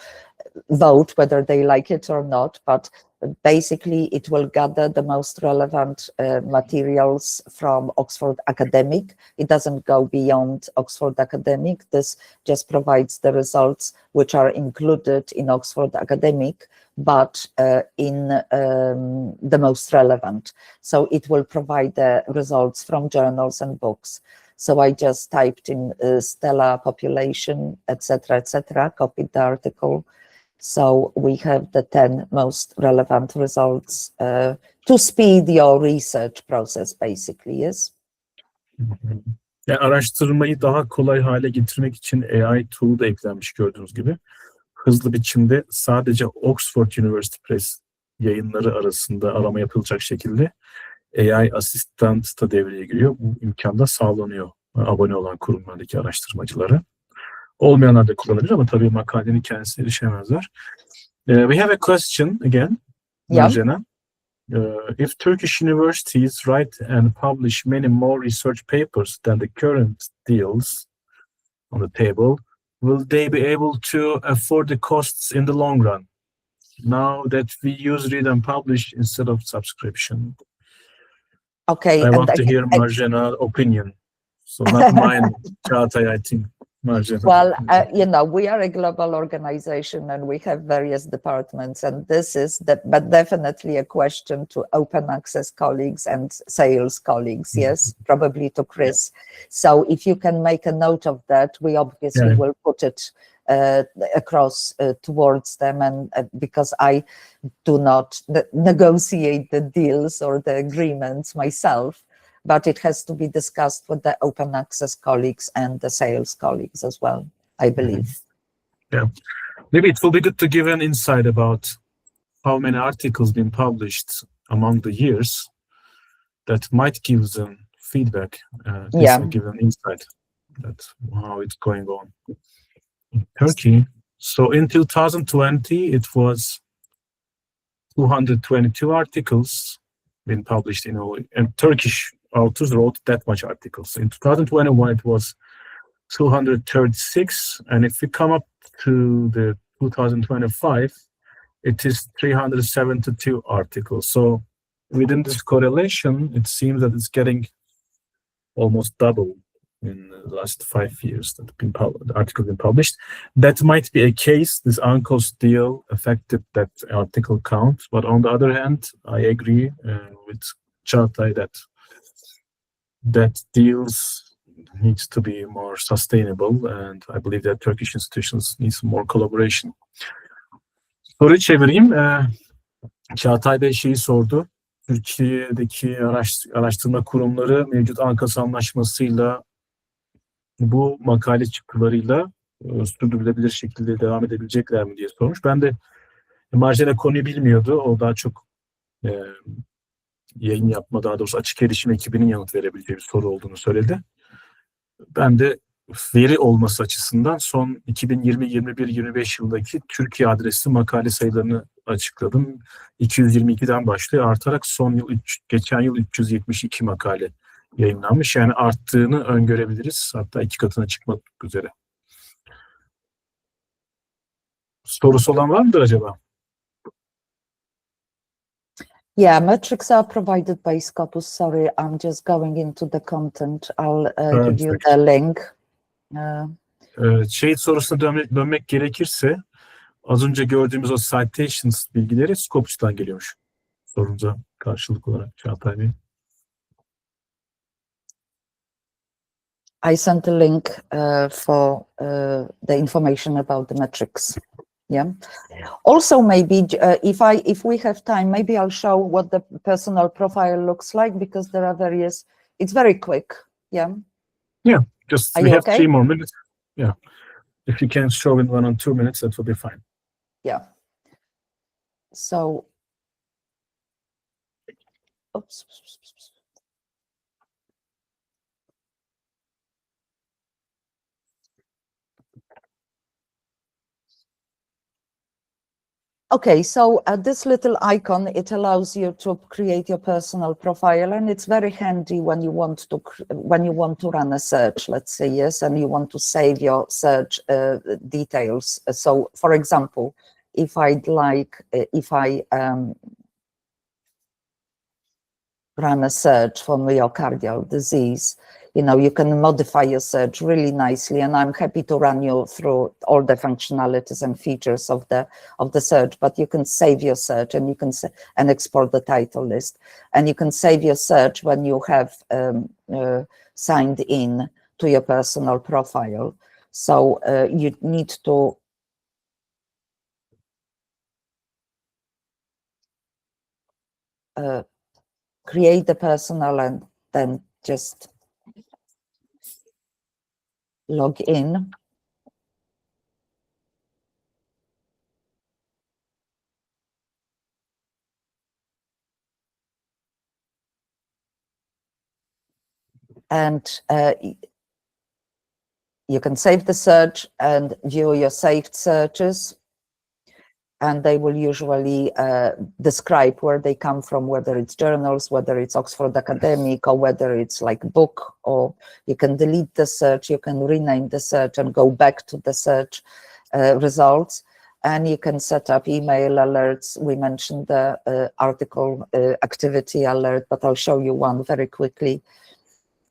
Speaker 4: vote whether they like it or not. But basically, it will gather the most relevant materials from Oxford Academic. It doesn't go beyond Oxford Academic. This just provides the results which are included in Oxford Academic, but in the most relevant. So it will provide the results from journals and books. So I just typed in Stella population, etc., copied the article. So we have the 10 most relevant results to speed your research process, basically, yes?
Speaker 3: Yani araştırmayı daha kolay hale getirmek için AI tool da eklenmiş gördüğünüz gibi. Hızlı biçimde sadece Oxford University Press yayınları arasında arama yapılacak şekilde AI asistant da devreye giriyor. Bu imkan da sağlanıyor abone olan kurumlardaki araştırmacılara. Olmayanlar da kullanabilir ama tabii makalenin kendisine erişemezler. We have a question again, Marzena. If Turkish universities write and publish many more research papers than the current deals on the table, will they be able to afford the costs in the long run? Now that we use read and publish instead of subscription.
Speaker 4: Okay.
Speaker 3: I want to hear Marzena's opinion. So not mine, Çağatay, I think. Marzena?
Speaker 4: Well, you know, we are a global organization and we have various departments, and this is but definitely a question to open access colleagues and sales colleagues. Yes, probably to Chris. So if you can make a note of that, we obviously will put it across towards them, and because I do not negotiate the deals or the agreements myself, but it has to be discussed with the open access colleagues and the sales colleagues as well, I believe.
Speaker 3: Yeah, maybe it will be good to give an insight about how many articles been published among the years. That might give them feedback. Give an insight that how it's going on in Turkey. So in 2020, it was 222 articles been published. And Turkish authors wrote that much articles. In 2021, it was 236, and if we come up to the 2025, it is 372 articles. So within this correlation, it seems that it's getting almost double in the last 5 years that the article been published. That might be a case. This UNCLOS deal affected that article count, but on the other hand, I agree with Çağatay that deals needs to be more sustainable, and I believe that Turkish institutions need some more collaboration. Soruyu çevireyim. Çağatay Bey şeyi sordu. Türkiye'deki araştırma kurumları mevcut ANKAS anlaşmasıyla bu makale çıktılarıyla sürdürülebilir şekilde devam edebilecekler mi diye sormuş. Ben de Marzena konuyu bilmiyordu. O daha çok yayın yapma, daha doğrusu açık erişim ekibinin yanıt verebileceği bir soru olduğunu söyledi. Ben de veri olması açısından son 2020, 21, 25 yıldaki Türkiye adresli makale sayılarını açıkladım. 222'den başlıyor, artarak geçen yıl 372 makale yayınlanmış. Yani arttığını öngörebiliriz. Hatta 2 katına çıkmak üzere. Sorusu olan var mıdır acaba?
Speaker 4: Yeah, metrics are provided by Scopus. Sorry, I'm just going into the content. I'll give you the link.
Speaker 3: Sorusuna dönmek gerekirse az önce gördüğümüz o citations bilgileri Scopus'tan geliyormuş. Sorunuza karşılık olarak Çağatay Bey.
Speaker 4: I sent a link for the information about the metrics. Yeah. Also, maybe if we have time, maybe I'll show what the personal profile looks like, because there are various. It's very quick. Yeah.
Speaker 3: Yeah. Just
Speaker 4: we
Speaker 3: have
Speaker 4: okay?
Speaker 3: 3 more minutes. Yeah. If you can show in 1 or 2 minutes, that will be fine.
Speaker 4: Yeah. So. Oops. Okay, so this little icon, it allows you to create your personal profile, and it's very handy when you want to run a search, let's say, yes, and you want to save your search details. So, for example, if I run a search for myocardial disease, you know, you can modify your search really nicely, and I'm happy to run you through all the functionalities and features of the search. But you can save your search, and you can and export the title list, and you can save your search when you have signed in to your personal profile. So you need to create the personal and then just log in. And you can save the search and view your saved searches. And they will usually describe where they come from, whether it's journals, whether it's Oxford Academic, or whether it's like book, or you can delete the search, you can rename the search and go back to the search results. And you can set up email alerts. We mentioned the article activity alert, but I'll show you one very quickly.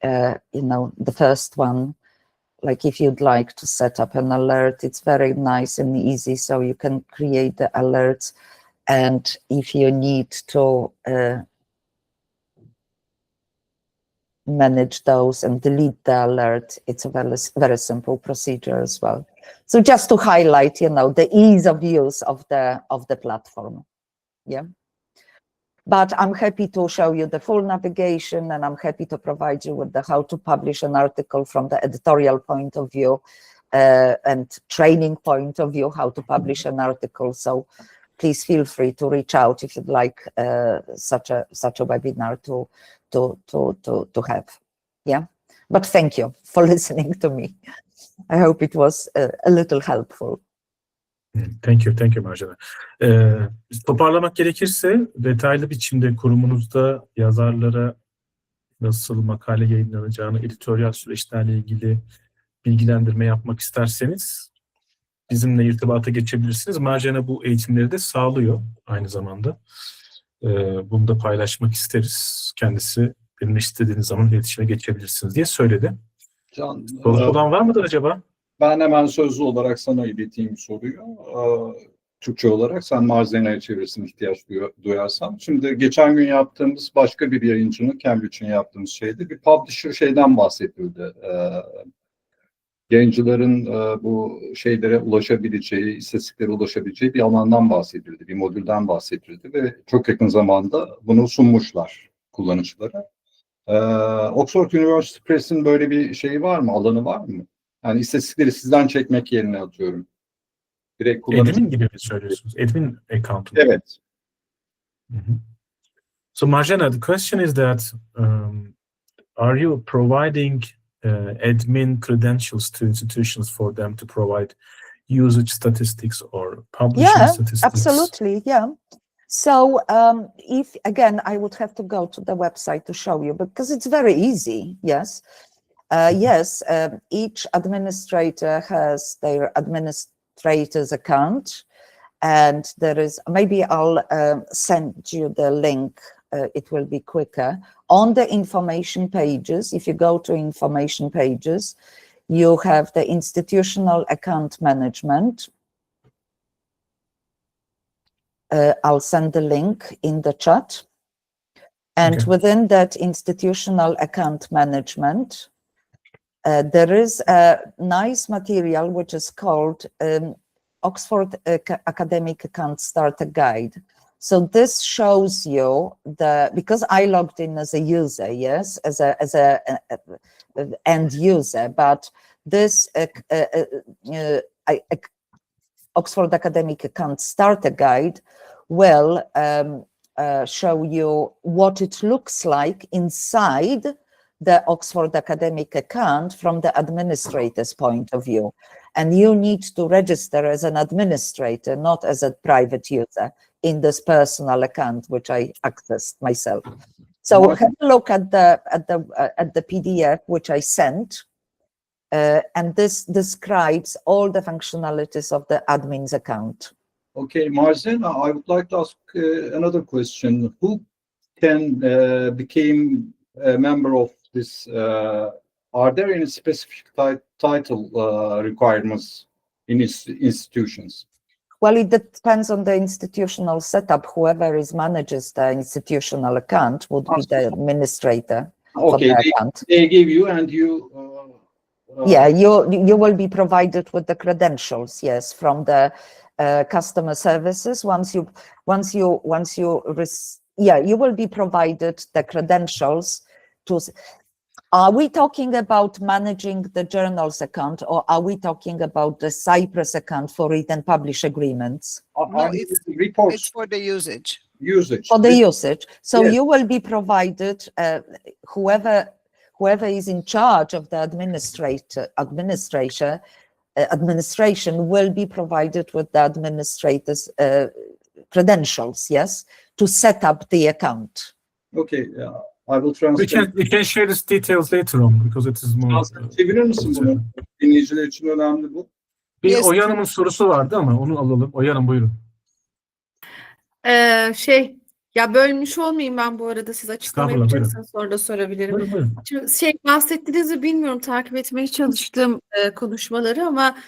Speaker 4: You know, the first one. like if you'd like to set up an alert, it's very nice and easy. So you can create the alerts, and if you need to manage those and delete the alert, it's a very simple procedure as well. So just to highlight, you know, the ease of use of the platform. Yeah. But I'm happy to show you the full navigation, and I'm happy to provide you with the how to publish an article from the editorial point of view and training point of view, how to publish an article. So please feel free to reach out if you'd like such a webinar to have. Yeah. But thank you for listening to me. I hope it was a little helpful.
Speaker 3: Thank you Marzena. Toparlamak gerekirse detaylı biçimde kurumunuzda yazarlara nasıl makale yayınlanacağını, editoryal süreçlerle ilgili bilgilendirme yapmak isterseniz bizimle irtibata geçebilirsiniz. Marzena bu eğitimleri de sağlıyor aynı zamanda. Bunu da paylaşmak isteriz. Kendisi benimle istediğiniz zaman iletişime geçebilirsiniz diye söyledi.
Speaker 2: Can,
Speaker 3: Sorusu olan var mıdır acaba?
Speaker 2: Ben hemen sözlü olarak sana ileteyim soruyu. Türkçe olarak sen Marzena'ya çevirsin ihtiyaç duyarsan. Şimdi geçen gün yaptığımız başka bir yayıncının Cambridge'in yaptığımız şeydi. Bir publisher şeyden bahsediyordu. Yayıncıların bu şeylere ulaşabileceği, istatistiklere ulaşabileceği bir alandan bahsediyordu. Bir modülden bahsediyordu ve çok yakın zamanda bunu sunmuşlar kullanıcılara. Oxford University Press'in böyle bir şeyi var mı? Alanı var mı? Yani istatistikleri sizden çekmek yerine atıyorum. Direkt kullanıcı.
Speaker 3: Admin gibi mi söylüyorsunuz? Admin account.
Speaker 2: Evet.
Speaker 3: So Marzena, the question is that are you providing admin credentials to institutions for them to provide usage statistics or publishing statistics?
Speaker 4: Absolutely, yeah. So if, again, I would have to go to the website to show you, because it's very easy, yes. Each administrator has their administrator's account, and there is, maybe I'll send you the link, it will be quicker. On the information pages, if you go to information pages, you have the institutional account management. I'll send the link in the chat. And within that institutional account management, there is a nice material which is called Oxford Academic Account Starter Guide. So this shows you because I logged in as a user, yes, as a end user, but this Oxford Academic Account Starter Guide will show you what it looks like inside the Oxford Academic account from the administrator's point of view. And you need to register as an administrator, not as a private user, in this personal account, which I accessed myself. So have a look at the PDF which I sent, and this describes all the functionalities of the admin's account.
Speaker 2: Okay, Marzena, I would like to ask another question. Who can become a member of this? Are there any specific title requirements in institutions?
Speaker 4: Well, it depends on the institutional setup. Whoever manages the institutional account would be the administrator for the account.
Speaker 2: They give you, and you.
Speaker 4: You will be provided with the credentials, yes, from the customer services. You will be provided the credentials to. Are we talking about managing the journals account, or are we talking about the Cypress account for read and publish agreements?
Speaker 5: No, it's for the usage.
Speaker 4: For the usage. So
Speaker 2: yes.
Speaker 4: You will be provided, whoever is in charge of the administration will be provided with the administrator's credentials, yes, to set up the account.
Speaker 2: Okay, I will translate.
Speaker 3: We can share these details later on because it is more.
Speaker 2: Çevirir misin bunu? Dinleyiciler için önemli bu.
Speaker 3: Bir Oya Hanım'ın sorusu vardı ama onu alalım. Oya Hanım buyurun.
Speaker 6: Ya bölmüş olmayayım ben bu arada, siz açıklama
Speaker 3: Estağfurullah, buyurun.
Speaker 6: yapacaksanız sonra da sorabilirim.
Speaker 3: Buyurun, buyurun.
Speaker 6: Şimdi bahsettiğinizi bilmiyorum, takip etmeye çalıştığım konuşmaları ama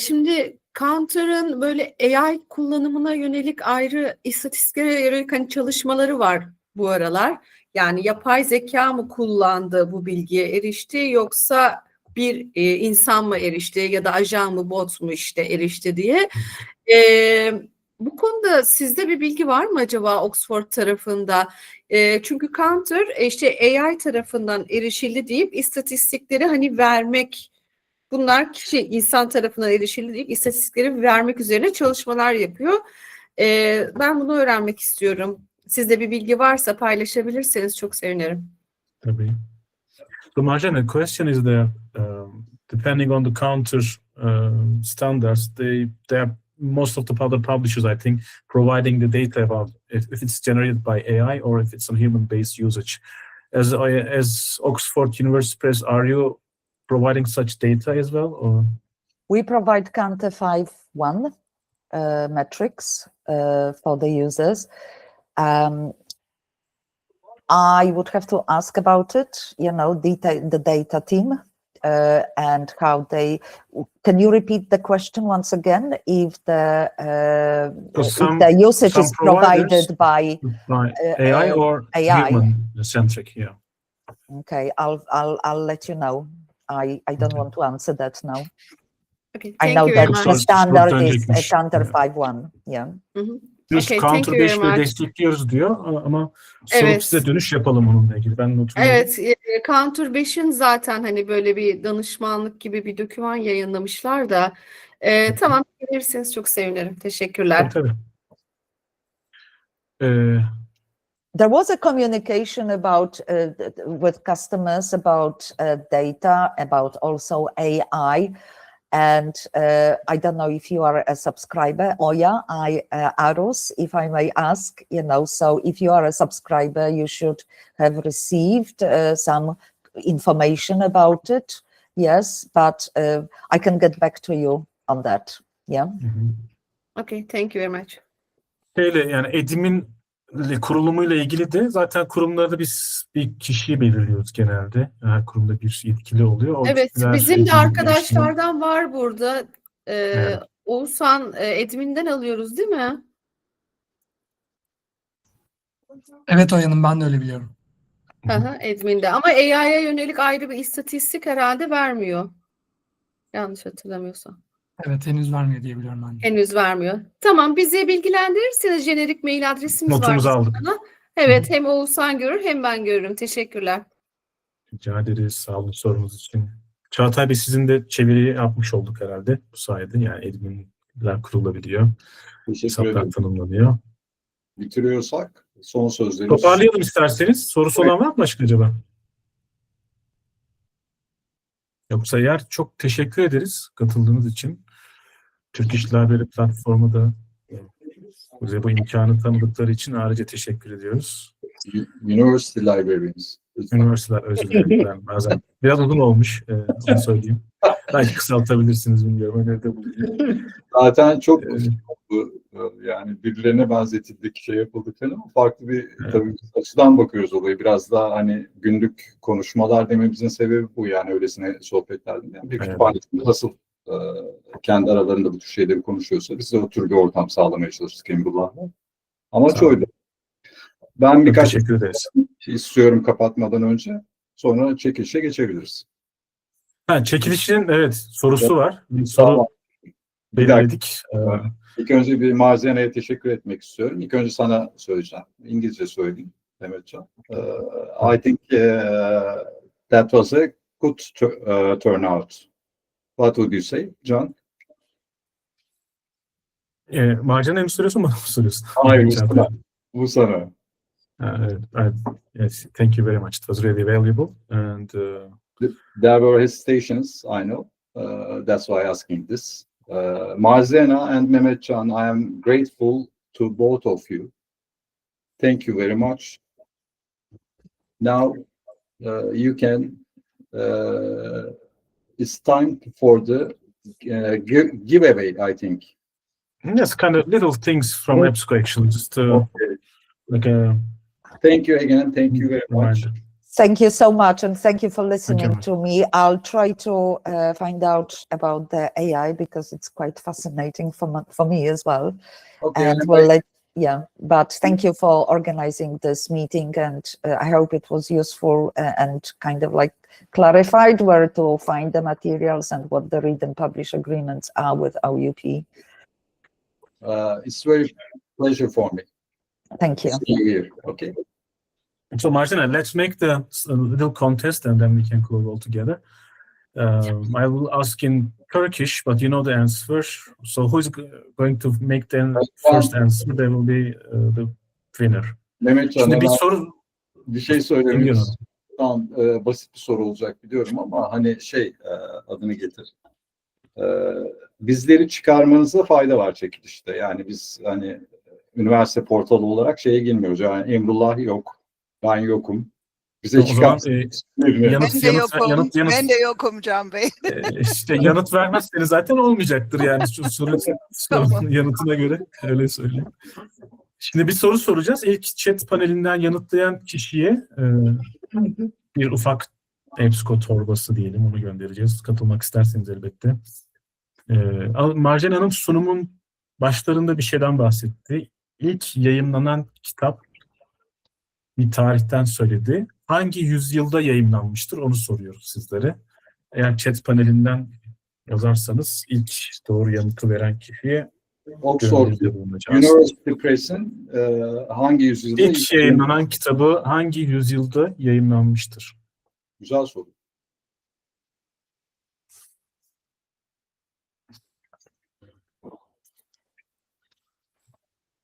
Speaker 6: şimdi Counter'ın böyle AI kullanımına yönelik ayrı istatistiklere yönelik hani çalışmaları var bu aralar. Yani yapay zeka mı kullandı, bu bilgiye erişti, yoksa bir insan mı erişti ya da ajan mı, bot mu işte erişti diye. Bu konuda sizde bir bilgi var mı acaba Oxford tarafında? Çünkü Counter işte AI tarafından erişildi deyip istatistikleri hani vermek, bunlar insan tarafından erişildi deyip istatistikleri vermek üzerine çalışmalar yapıyor. Ben bunu öğrenmek istiyorum. Sizde bir bilgi varsa paylaşabilirseniz çok sevinirim.
Speaker 3: Tabii. So Marzena, the question is that depending on the Counter standards, they are most of the other publishers, I think, providing the data about if it's generated by AI or if it's a human-based usage. As Oxford University Press, are you providing such data as well? Or?
Speaker 4: We provide Counter 5.1 metrics for the users. I would have to ask about it, you know, the data team and how they. Can you repeat the question once again? If the usage is provided by
Speaker 3: AI or
Speaker 4: AI.
Speaker 3: human-centric, yeah.
Speaker 4: Okay, I'll let you know. I don't want to answer that now.
Speaker 6: Okay,
Speaker 4: I
Speaker 6: thank
Speaker 4: know
Speaker 6: you
Speaker 4: that
Speaker 6: very
Speaker 4: the
Speaker 6: much.
Speaker 4: standard is
Speaker 3: Dönecekmiş.
Speaker 4: Counter 5.1. Yeah.
Speaker 3: Düz
Speaker 6: Okay, thank
Speaker 3: Counter
Speaker 6: you very
Speaker 3: 5'te
Speaker 6: much.
Speaker 3: destekliyoruz diyor ama sorup
Speaker 6: Evet.
Speaker 3: size dönüş yapalım onunla ilgili. Ben notumu
Speaker 6: Evet, Counter 5'in zaten hani böyle bir danışmanlık gibi bir doküman yayınlamışlar da. Tamam, verirseniz çok sevinirim. Teşekkürler.
Speaker 3: tabii.
Speaker 4: There was a communication about with customers about data, about also AI, and I don't know if you are a subscriber. Oya, Arus, if I may ask, you know, so if you are a subscriber, you should have received some information about it. Yes, but I can get back to you on that. Yeah.
Speaker 6: Okay, thank you very much.
Speaker 3: Yani Edim'in kurulumuyla ilgili de zaten kurumlarda biz bir kişiyi belirliyoruz genelde. Her kurumda bir yetkili oluyor. O
Speaker 6: Evet,
Speaker 3: kişiler
Speaker 6: bizim de
Speaker 3: Edim'in
Speaker 6: arkadaşlardan var burada.
Speaker 3: Evet.
Speaker 6: Oğuzhan Edmin'den alıyoruz değil mi?
Speaker 7: Evet Oya'nın, ben de öyle biliyorum.
Speaker 6: Edmin'de. Ama AI'ya yönelik ayrı bir istatistik herhalde vermiyor. Yanlış hatırlamıyorsam.
Speaker 7: Evet, henüz vermiyor diye biliyorum ben de.
Speaker 6: Henüz vermiyor. Tamam, bizi bilgilendirirseniz jenerik mail adresimiz var.
Speaker 3: Notumuzu aldık.
Speaker 6: Evet, hem Oğuzhan görür hem ben görürüm. Teşekkürler.
Speaker 3: Rica ederiz. Sağ olun sorunuz için. Çağatay Bey, sizin de çeviriyi yapmış olduk herhalde bu sayede. Yani Edmin'ler kurulabiliyor.
Speaker 2: Teşekkür
Speaker 3: Hesaplar
Speaker 2: ederim.
Speaker 3: tanımlanıyor.
Speaker 2: Bitiriyorsak son sözlerimiz.
Speaker 3: Toparlayalım isterseniz. Sorusu olan var mı başka acaba? Yoksa eğer çok teşekkür ederiz katıldığınız için. Türk İş Library platformu da bize bu imkanı tanıdıkları için ayrıca teşekkür ediyoruz.
Speaker 2: University Librarians.
Speaker 3: Üniversiteler, özür dilerim ben bazen. Biraz uzun olmuş, onu söyleyeyim. Belki kısaltabilirsiniz, bilmiyorum. Öneride bulunayım.
Speaker 2: Zaten çok yani birilerine benzetildik, şey yapıldık ama farklı bir tabii açıdan bakıyoruz olayı. Biraz daha hani günlük konuşmalar dememizin sebebi bu, yani öylesine sohbetler. Yani bir kütüphanesinde nasıl kendi aralarında bu tür şeyleri konuşuyorsa biz de o tür bir ortam sağlamaya çalıştık Emrullah'la. Amaç oydu. Ben birkaç
Speaker 3: teşekkür ederiz.
Speaker 2: Şey istiyorum kapatmadan önce. Sonra çekilişe geçebiliriz.
Speaker 3: Çekilişin evet sorusu var. Bir
Speaker 2: Tamam.
Speaker 3: soru belirledik.
Speaker 2: İlk önce bir Marzena'ya teşekkür etmek istiyorum. İlk önce sana söyleyeceğim. İngilizce söyleyeyim Mehmetcan. I think that was a good turnout. What would you say, Can?
Speaker 3: Marzena'ya mı soruyorsun, bana mı soruyorsun?
Speaker 2: Hayır, bu sana.
Speaker 3: Yes, thank you very much. It was really valuable. And
Speaker 2: there were hesitations, I know. That's why asking this. Marzena and Mehmetcan, I am grateful to both of you. Thank you very much. Now you can. It's time for the giveaway, I think.
Speaker 3: yes, kind of little things from EBSCO actually. Just like a
Speaker 2: Thank you again. Thank you very much.
Speaker 3: reminder.
Speaker 4: Thank you so much, and thank you for listening
Speaker 3: you.
Speaker 4: to me. I'll try to find out about the AI because it's quite fascinating for me as well.
Speaker 2: Okay.
Speaker 4: And we'll let, yeah, but thank you for organizing this meeting, and I hope it was useful and kind of like clarified where to find the materials and what the read and publish agreements are with OUP.
Speaker 2: It's very pleasure for me.
Speaker 4: Thank you.
Speaker 2: See you here. Okay.
Speaker 3: So Marzena, let's make the little contest and then we can close all together. I will ask in Turkish, but you know the answer. So who is going to make the first answer? They will be the winner.
Speaker 2: Mehmet Can,
Speaker 3: Şimdi bir
Speaker 2: hemen
Speaker 3: soru
Speaker 2: bir şey söylemek
Speaker 3: dinliyorum.
Speaker 2: istiyorum. Tamam, basit bir soru olacak biliyorum ama hani adını getir. Bizleri çıkarmanıza fayda var çekilişte. Yani biz hani üniversite portalı olarak şeye girmiyoruz. Yani Emrullah yok, ben yokum. Bize
Speaker 3: O zaman
Speaker 2: çıkarsınız.
Speaker 5: Ben de yokum Can Bey.
Speaker 3: işte yanıt vermezseniz zaten olmayacaktır yani şu sorunun yanıtına göre öyle söyleyeyim. Şimdi bir soru soracağız. İlk chat panelinden yanıtlayan kişiye bir ufak EBSCO torbası diyelim onu göndereceğiz. Katılmak isterseniz elbette. Marzena'nın sunumun başlarında bir şeyden bahsetti. İlk yayımlanan kitap bir tarihten söyledi. Hangi yüzyılda yayımlanmıştır onu soruyoruz sizlere. Eğer chat panelinden yazarsanız ilk doğru yanıtı veren kişiye
Speaker 2: Oxford University Press'in hangi yüzyılda
Speaker 3: ilk yayınlanan kitabı hangi yüzyılda yayımlanmıştır?
Speaker 2: Güzel soru.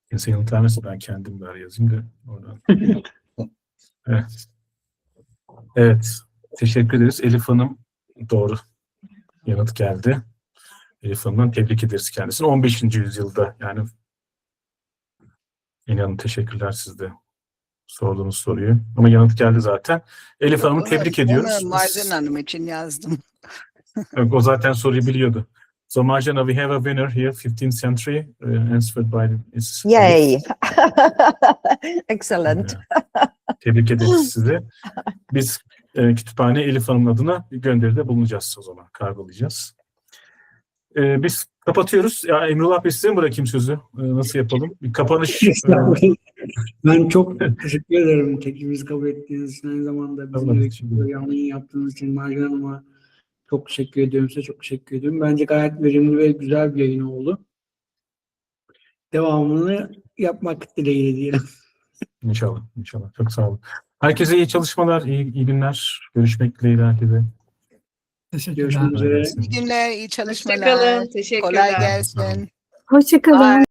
Speaker 3: Kimse yanıt vermezse ben kendim ver yazayım da oradan. Evet. Evet. Teşekkür ederiz. Elif Hanım doğru yanıt geldi. Elif Hanım'dan tebrik ederiz kendisini. 15. yüzyılda yani inanın teşekkürler siz de sorduğunuz soruyu. Ama yanıt geldi zaten. Elif Hanım'ı tebrik ediyoruz.
Speaker 5: Onu Marzena Hanım için yazdım.
Speaker 3: O zaten soruyu biliyordu. So Marzena, we have a winner here, 15th century, answered by its...
Speaker 4: Yay! Excellent.
Speaker 3: Tebrik ederiz sizi. Biz kütüphane Elif Hanım'ın adına bir gönderide bulunacağız o zaman, kargolayacağız. Biz kapatıyoruz. Ya Emrullah Bey size mi bırakayım sözü? Nasıl yapalım? Bir kapanış.
Speaker 1: Ben çok teşekkür ederim teklifimizi kabul ettiğiniz için, aynı zamanda bizim yayın yaptığınız için Marzena Hanım'a çok teşekkür ediyorum. Size çok teşekkür ediyorum. Bence gayet verimli ve güzel bir yayın oldu. Devamını yapmak dileğiyle diyelim.
Speaker 3: İnşallah, inşallah. Çok sağ olun. Herkese iyi çalışmalar, iyi günler. Görüşmek dileğiyle herkese.
Speaker 7: Teşekkürler.
Speaker 1: Görüşmek üzere.
Speaker 5: İyi günler, iyi çalışmalar.
Speaker 6: Hoşçakalın. Teşekkürler.
Speaker 5: Kolay gelsin.
Speaker 6: Hoşçakalın.